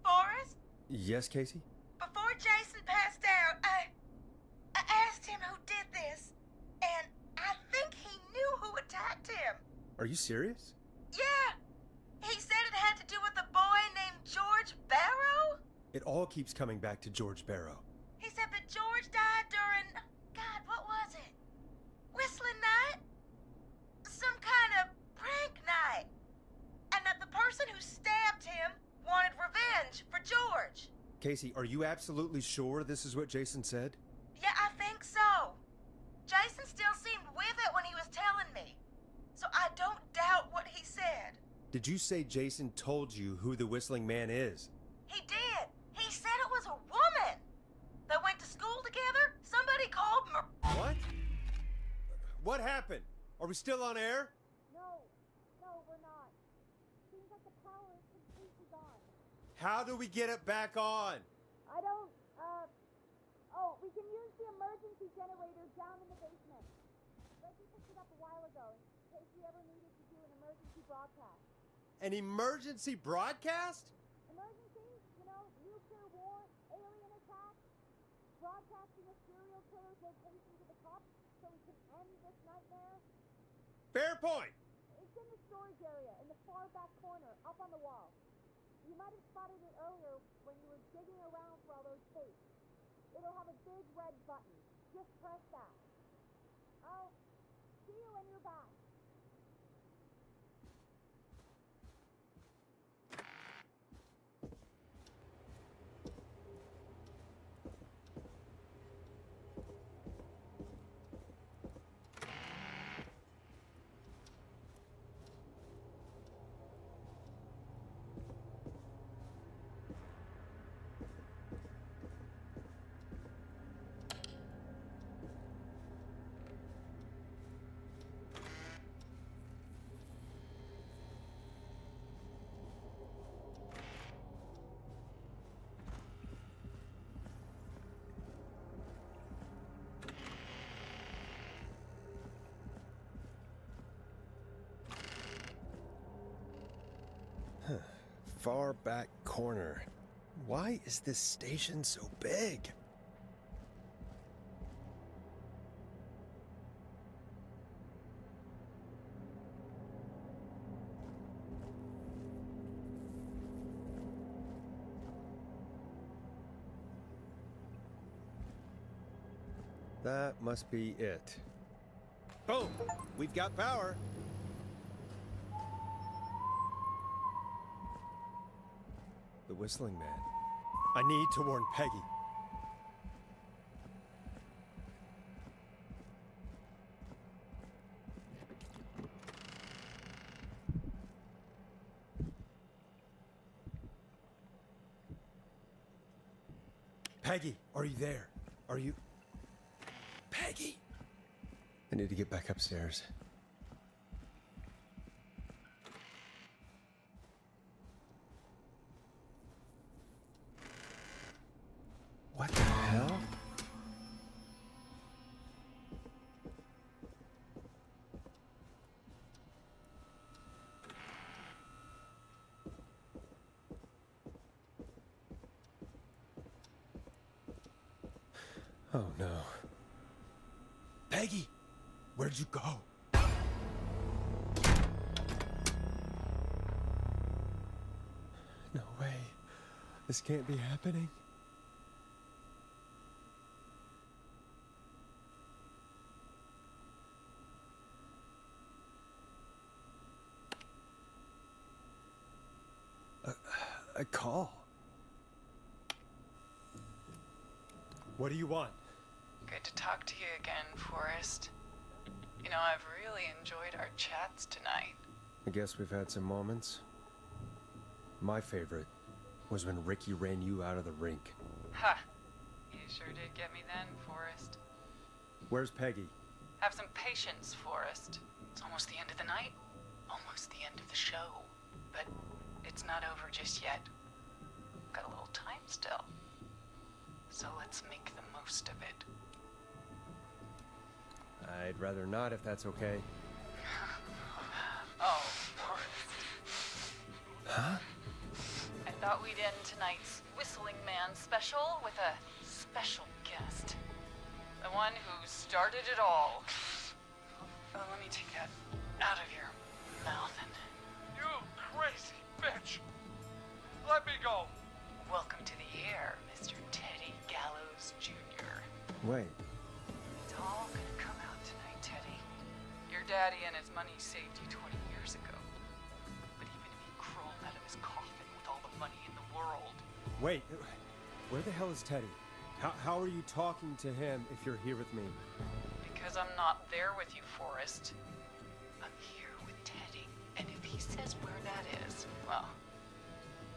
Forrest? Yes, Casey? Before Jason passed out, I asked him who did this, and I think he knew who attacked him. Are you serious? Yeah! He said it had to do with a boy named George Barrow? It all keeps coming back to George Barrow. He said that George died during... God, what was it? Whistling night? Some kind of prank night. And that the person who stabbed him wanted revenge for George. Casey, are you absolutely sure this is what Jason said? Yeah, I think so. Jason still seemed with it when he was telling me. So I don't doubt what he said. Did you say Jason told you who the Whistling Man is? He did. He said it was a woman. They went to school together. Somebody called What? What happened? Are we still on air? No, we're not. Seems like the power is completely gone. How do we get it back on? I don't, oh, we can use the emergency generator down in the basement. Reggie picked it up a while ago in case we ever needed to do an emergency broadcast. An emergency broadcast? Emergency? You know, nuclear war, alien attack, broadcasting a serial killer's location to the cops so we can end this nightmare. Fair point. It's in the storage area in the far back corner, up on the wall. You might have spotted it earlier when you were digging around for all those tapes. It'll have a big red button. Just press that. I'll see you when you're back. Far back corner. Why is this station so big? That must be it. Boom! We've got power. The Whistling Man. I need to warn Peggy. Peggy, are you there? Are you... Peggy! I need to get back upstairs. What the hell? Oh no. Peggy! Where'd you go? No way. This can't be happening. A call. What do you want? Good to talk to you again, Forrest. You know, I've really enjoyed our chats tonight. I guess we've had some moments. My favorite was when Ricky ran you out of the rink. Ha! You sure did get me then, Forrest. Where's Peggy? Have some patience, Forrest. It's almost the end of the night. Almost the end of the show. But it's not over just yet. Got a little time still. So let's make the most of it. I'd rather not, if that's okay. Oh, Forrest. Huh? And Thought we'd end tonight's Whistling Man special with a special guest. The one who started it all. Oh, let me take that out of your mouth and... You crazy bitch! Let me go! Welcome to the air, Mr. Teddy Gallows Jr. Wait, It's all gonna come out tonight, Teddy. Your daddy and his money saved you 20 years ago. But even if he crawled out of his coffin with all the money in the world... wait. Where the hell is Teddy? How are you talking to him if you're here with me? Because I'm not there with you, Forrest. I'm here with Teddy. And if he says where that is, well,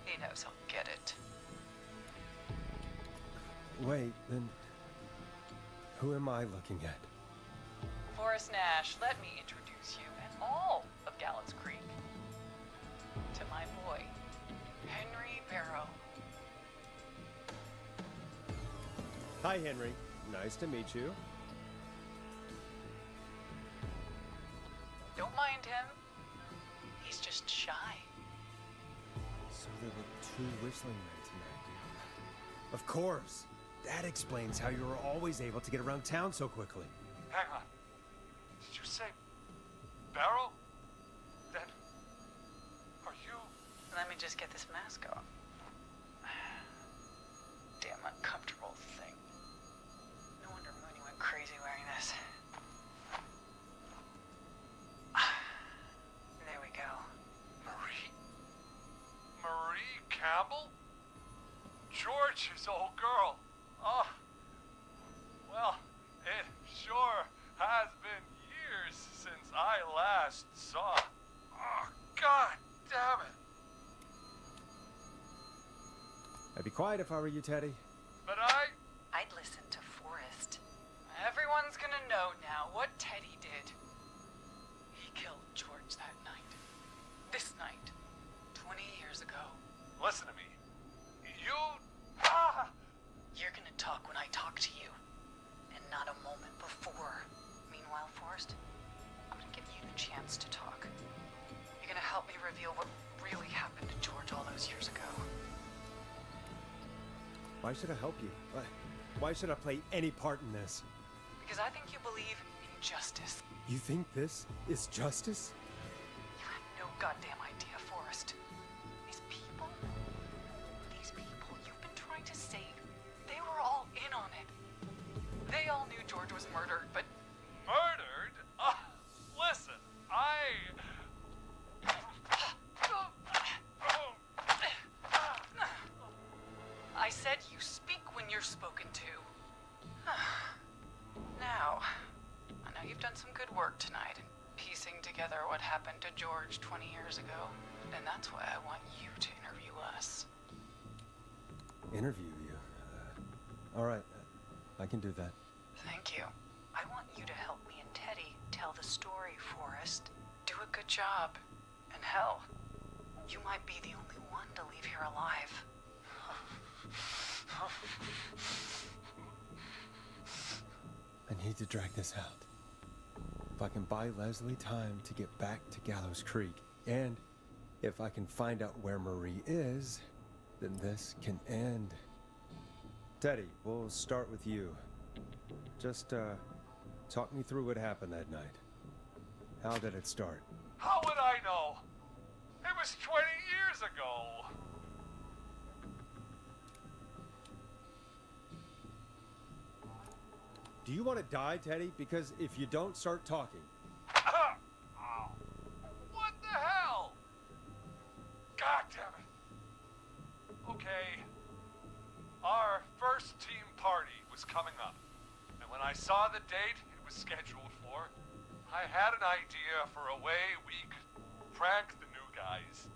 he knows I'll get it. Wait, then who am I looking at? Forrest Nash, let me introduce you and all of Gallows Creek to my boy, Henry Barrow. Hi, Henry. Nice to meet you. Don't mind him. He's just shy. So there were 2 whistling men tonight. Of course. That explains how you were always able to get around town so quickly. Hang on. Did you say Barrow? Then are you... Let me just get this mask off. Damn uncomfortable thing. No wonder Mooney went crazy wearing this. There we go. Marie Campbell? George's old girl. Oh, well, it sure has been years since I last saw. Oh, God damn it. I'd be quiet if I were you, Teddy. But I'd listen to Forrest. Everyone's gonna know now what Teddy did. He killed George that night. This night. 20 years ago. Listen to me. You're gonna talk when I talk to you. And not a moment before. Meanwhile, Forrest, I'm gonna give you the chance to talk. You're gonna help me reveal what really happened to George all those years ago. Why should I help you? Why should I play any part in this? Because I think you believe in justice. You think this is justice? You have no goddamn idea, Forrest. These people you've been trying to save, they were all in on it. They all knew George was murdered, but... Murdered? Listen, I said you speak when you're spoken to. Now, I know you've done some good work tonight in piecing together what happened to George 20 years ago, and that's why I want you to interview us. Interview you? All right, I can do that. Thank you. I want you to help me and Teddy tell the story, Forrest. Do a good job. And hell, you might be the only one to leave here alive. I need to drag this out. If I can buy Leslie time to get back to Gallows Creek, and if I can find out where Marie is, then this can end. Teddy, we'll start with you. Just, talk me through what happened that night. How did it start? how would I know? It was 20 years ago. Do you want to die, Teddy? Because if you don't start talking... Oh. What the hell? God damn it. Okay. Our first team party was coming up. And when I saw the date it was scheduled for, I had an idea for a way we could prank the new guys.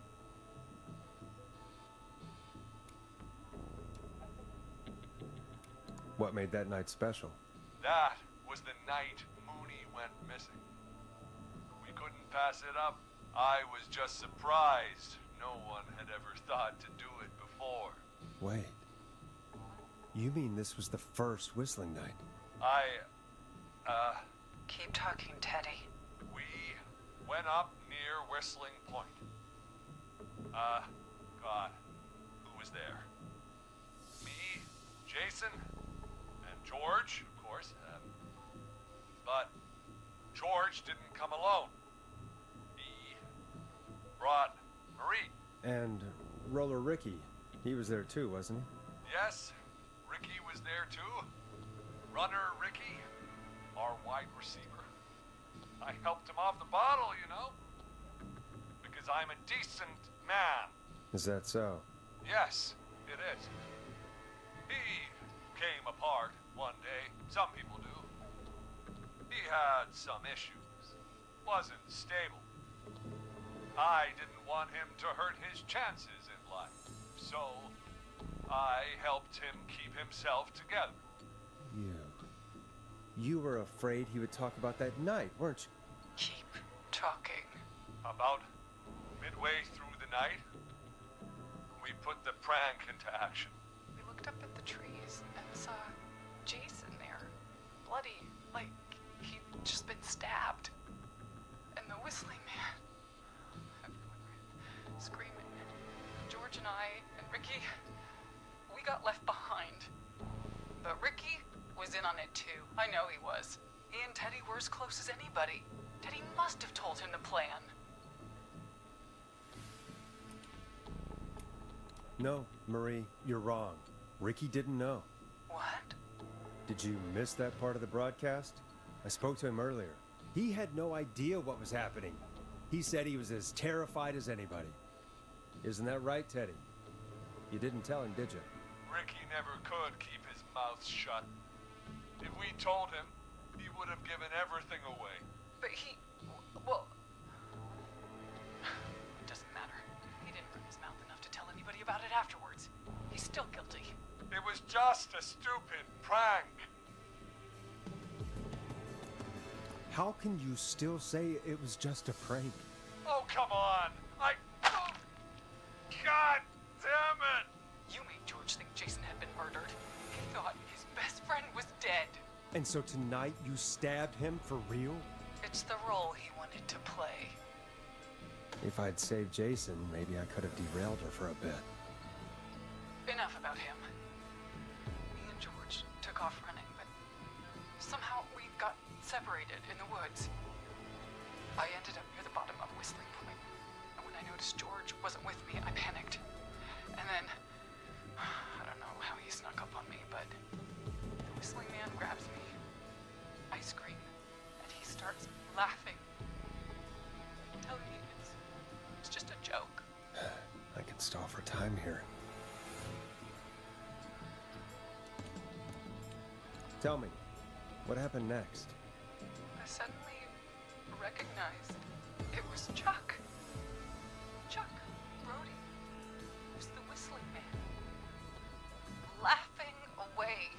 What made that night special? That was the night Mooney went missing. We couldn't pass it up. I was just surprised no one had ever thought to do it before. Wait. You mean this was the first whistling night? Keep talking, Teddy. We went up near Whistling Point. God, was there. Me, Jason, and George, of course. But George didn't come alone. He brought Marie. And Roller Ricky, he was there too, wasn't he? Yes, Ricky was there too. Runner Ricky, our wide receiver. I helped him off the bottle, you know. Because I'm a decent man. Is that so? Yes, it is. He came apart one day. Some people do. He had some issues. Wasn't stable. I didn't want him to hurt his chances in life. So, I helped him keep himself together. You were afraid he would talk about that night, weren't you? Keep talking. About midway through the night, we put the prank into action. We looked up at the trees and saw Jason there, bloody, like he'd just been stabbed. And the whistling man, everyone ran, screaming. George and I and Ricky, we got left behind. But Ricky was in on it too. I know he was. He and Teddy were as close as anybody. Teddy must have told him the plan. No, Marie, you're wrong. Ricky didn't know. What? Did you miss that part of the broadcast? I spoke to him earlier. He had no idea what was happening. He said he was as terrified as anybody. Isn't that right, Teddy? You didn't tell him, did you? Ricky never could keep his mouth shut. If we told him, he would have given everything away. But well... It doesn't matter. He didn't run his mouth enough to tell anybody about it afterwards. He's still guilty. It was just a stupid prank. How can you still say it was just a prank? Oh, come on. Oh, God damn it. You made George think Jason had been murdered. He thought his best friend was dead. And so tonight you stabbed him for real? It's the role he wanted to play. If I'd saved Jason, maybe I could have derailed her for a bit. Enough about him. Me and George took off running, but somehow we got separated in the woods. I ended up near the bottom of Whistling Point, and when I noticed George wasn't with me, I panicked. And then, I don't know how he snuck up on me, but the Whistling Man grabs me. I scream, and he starts laughing. Telling me it's just a joke. I can stall for time here. Tell me, what happened next? I suddenly recognized it was Chuck. Chuck Brody was the Whistling Man, laughing away.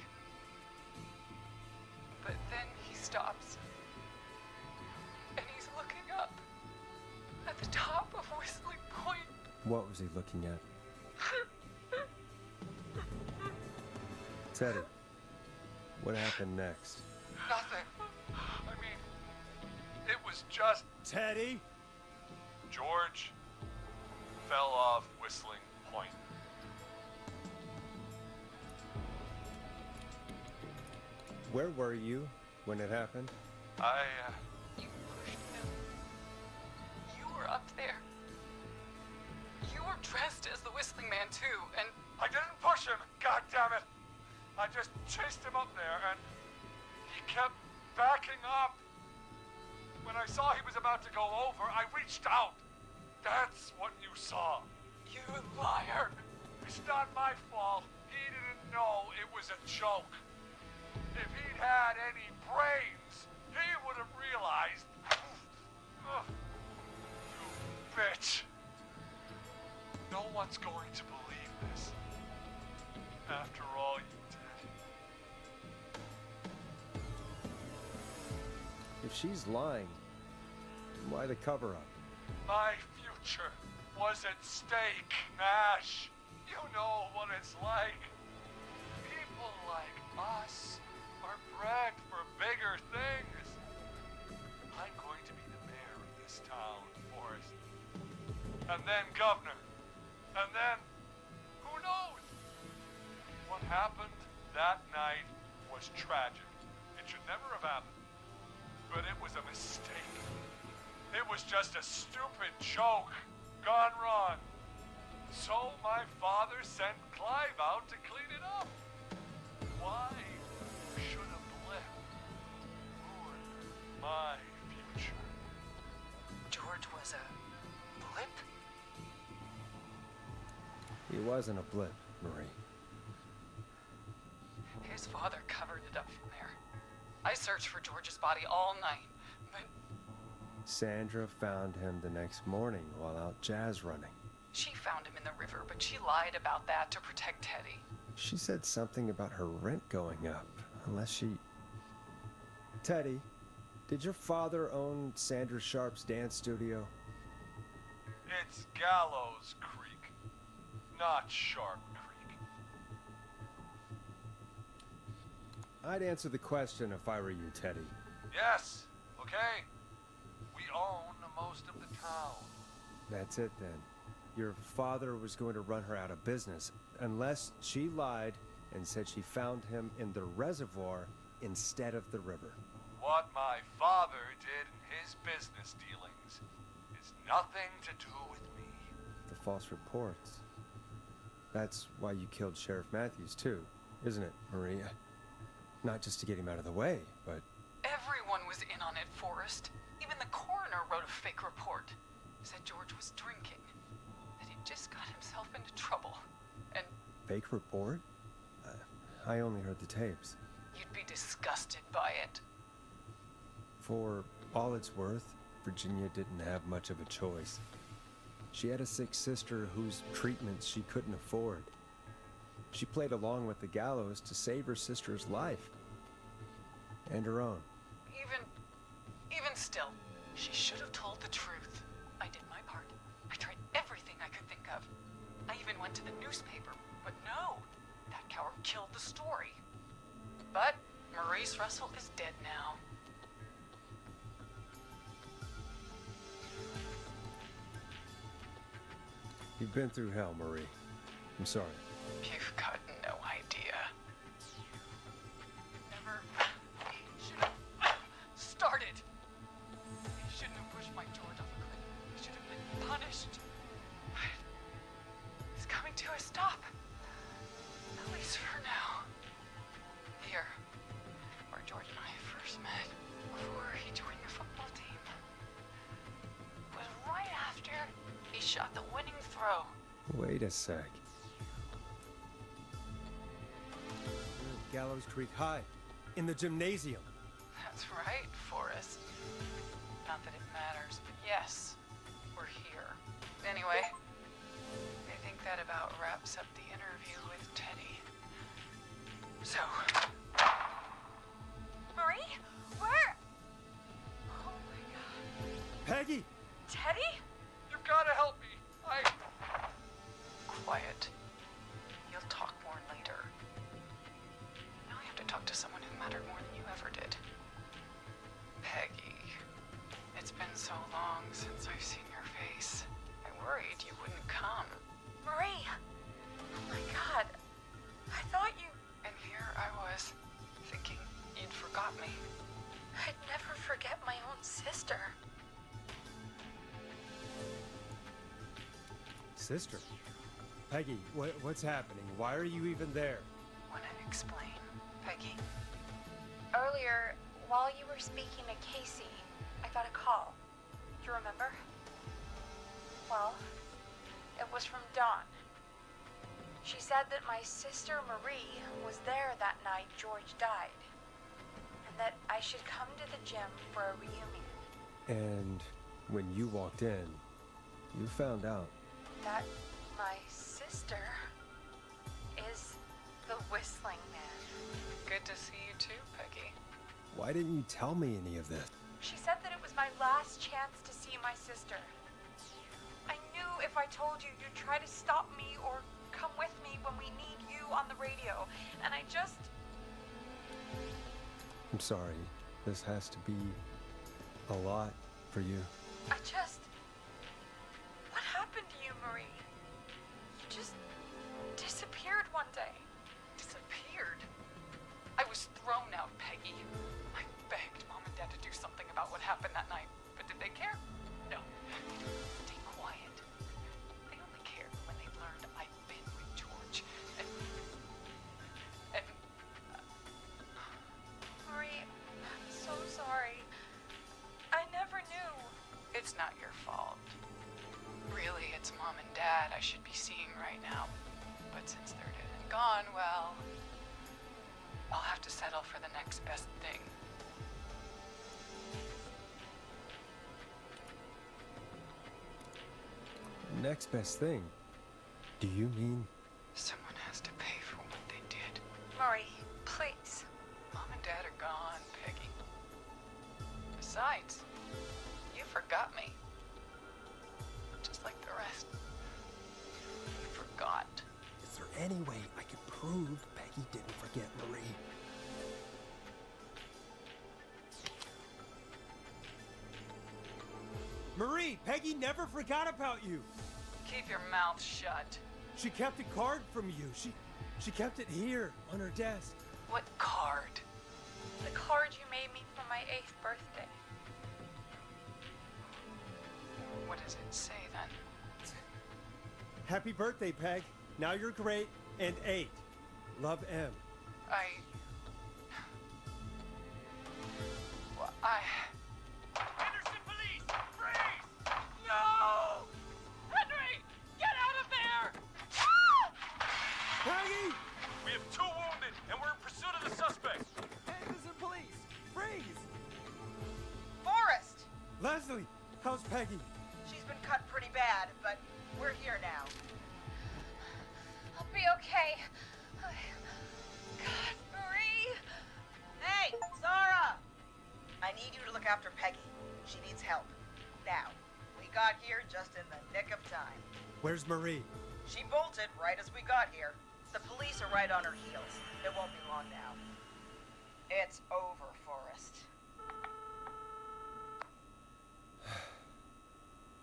But then he stops, and he's looking up at the top of Whistling Point. What was he looking at? Teddy, what happened next? Nothing. I mean, it was just... Teddy? George fell off Whistling Point. Where were you when it happened? You pushed him. You were up there. You were dressed as the Whistling Man too, and... I didn't push him, God damn it! I just chased him up there, and he kept backing up. When I saw he was about to go over, I reached out. That's what you saw. You liar! It's not my fault. He didn't know it was a joke. If he'd had any brains, he would have realized. Ugh. You bitch. No one's going to believe this. After all you did. If she's lying, why the cover-up? My future was at stake, Nash. You know what it's like. People like us are bred for bigger things. I'm going to be the mayor of this town, Forrest. And then governor. And then, who knows? happened that night was tragic. It should never have happened. But it was a mistake. It was just a stupid joke gone wrong. So my father sent Clive out to clean it up. Why should a blip ruin my future? George was a blip? He wasn't a blip, Marie. His father covered it up from there. I searched for George's body all night, but Sandra found him the next morning while out jazz running. she found him in the river, but she lied about that to protect Teddy. She said something about her rent going up, unless she... Teddy, did your father own Sandra Sharp's dance studio? It's Gallows Creek, not Sharp Creek. I'd answer the question if I were you, Teddy. Yes, okay. We own most of the town. That's it then. Your father was going to run her out of business, unless she lied and said she found him in the reservoir instead of the river. What my father did in his business dealings is nothing to do with me. The false reports. That's why you killed Sheriff Matthews too, isn't it, Maria? Not just to get him out of the way, but... Everyone was in on it, Forrest. Even the coroner wrote a fake report. Said George was drinking. That he just got himself into trouble. And Fake report? I only heard the tapes. you'd be disgusted by it. For all it's worth, Virginia didn't have much of a choice. She had a sick sister whose treatments she couldn't afford. She played along with the gallows to save her sister's life. And her own. Even still, she should have told the truth. I did my part. I tried everything I could think of. I even went to the newspaper, but no, that coward killed the story. But Maurice Russell is dead now. You've been through hell, Marie. I'm sorry. You've got no idea. Never should have started. He shouldn't have pushed my George off a cliff. He should have been punished. But he's coming to a stop. At least for now. Here, where George and I first met, before he joined the football team, was right after he shot the winning throw. Wait a sec. Gallows Creek High, in the gymnasium. That's right, Forrest. Not that it matters, but yes, we're here. Anyway, I think that about wraps up the interview with Teddy. So... Marie? Where? Oh my god. Peggy! Teddy? You've got to help me. Quiet. You'll talk more later. Now I have to talk to someone who mattered more than you ever did. Peggy. It's been so long since I've seen your face. I worried you wouldn't come. Marie! Oh my god. I thought you... And here I was, thinking you'd forgot me. I'd never forget my own sister. Sister? Peggy, what's happening? Why are you even there? Wanna explain, Peggy? Earlier, while you were speaking to Casey, I got a call. Do you remember? Well, it was from Dawn. She said that my sister Marie was there that night George died, and that I should come to the gym for a reunion. And when you walked in, you found out. That my sister is the Whistling Man. Good to see you too, Peggy. Why didn't you tell me any of this? She said that it was my last chance to see my sister. I knew if I told you, you'd try to stop me or come with me when we need you on the radio. And I just... I'm sorry. This has to be a lot for you. What happened to you, Marie? You just disappeared one day. Disappeared? grown now, Peggy. I begged Mom and Dad to do something about what happened that night, but did they care? No. Stay quiet. They only care when they've learned I've been with George. And Marie, I'm so sorry. I never knew. it's not your fault. Really, it's Mom and Dad I should be seeing right now. But since they're dead and gone, well, I'll have to settle for the next best thing. Next best thing? Do you mean? Someone has to pay for what they did. Marie, please. Mom and Dad are gone, Peggy. Besides, you forgot me. Just like the rest. You forgot. Is there any way I could prove Peggy didn't forget Marie? Marie, Peggy never forgot about you. Keep your mouth shut. She kept a card from you. She kept it here on her desk. What card? The card you made me for my 8th birthday. What does it say then? Happy birthday, Peg. Now you're great and 8. Love, M. Henderson police! Freeze! No! Henry! Get out of there! Peggy! We have 2 wounded, and we're in pursuit of the suspect. Henderson police! Freeze! Forrest! Leslie, how's Peggy? She's been cut pretty bad, but we're here now. I'll be okay. God, Marie! Hey, Zara! I need you to look after Peggy. She needs help. Now, we got here just in the nick of time. Where's Marie? She bolted right as we got here. The police are right on her heels. It won't be long now. It's over, Forrest.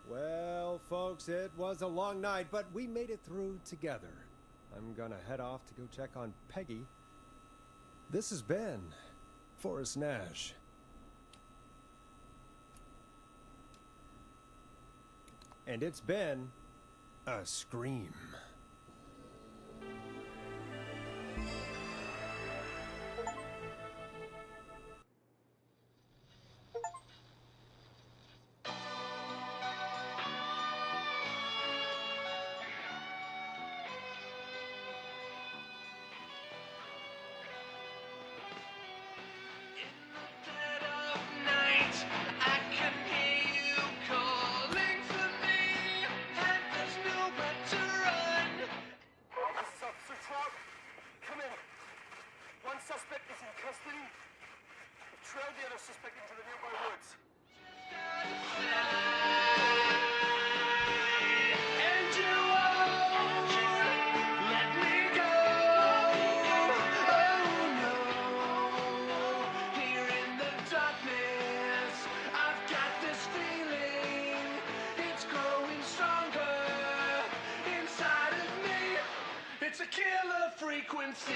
Well, folks, it was a long night, but we made it through together. I'm gonna head off to go check on Peggy. This has been Forrest Nash. And it's been a scream. It's a killer frequency.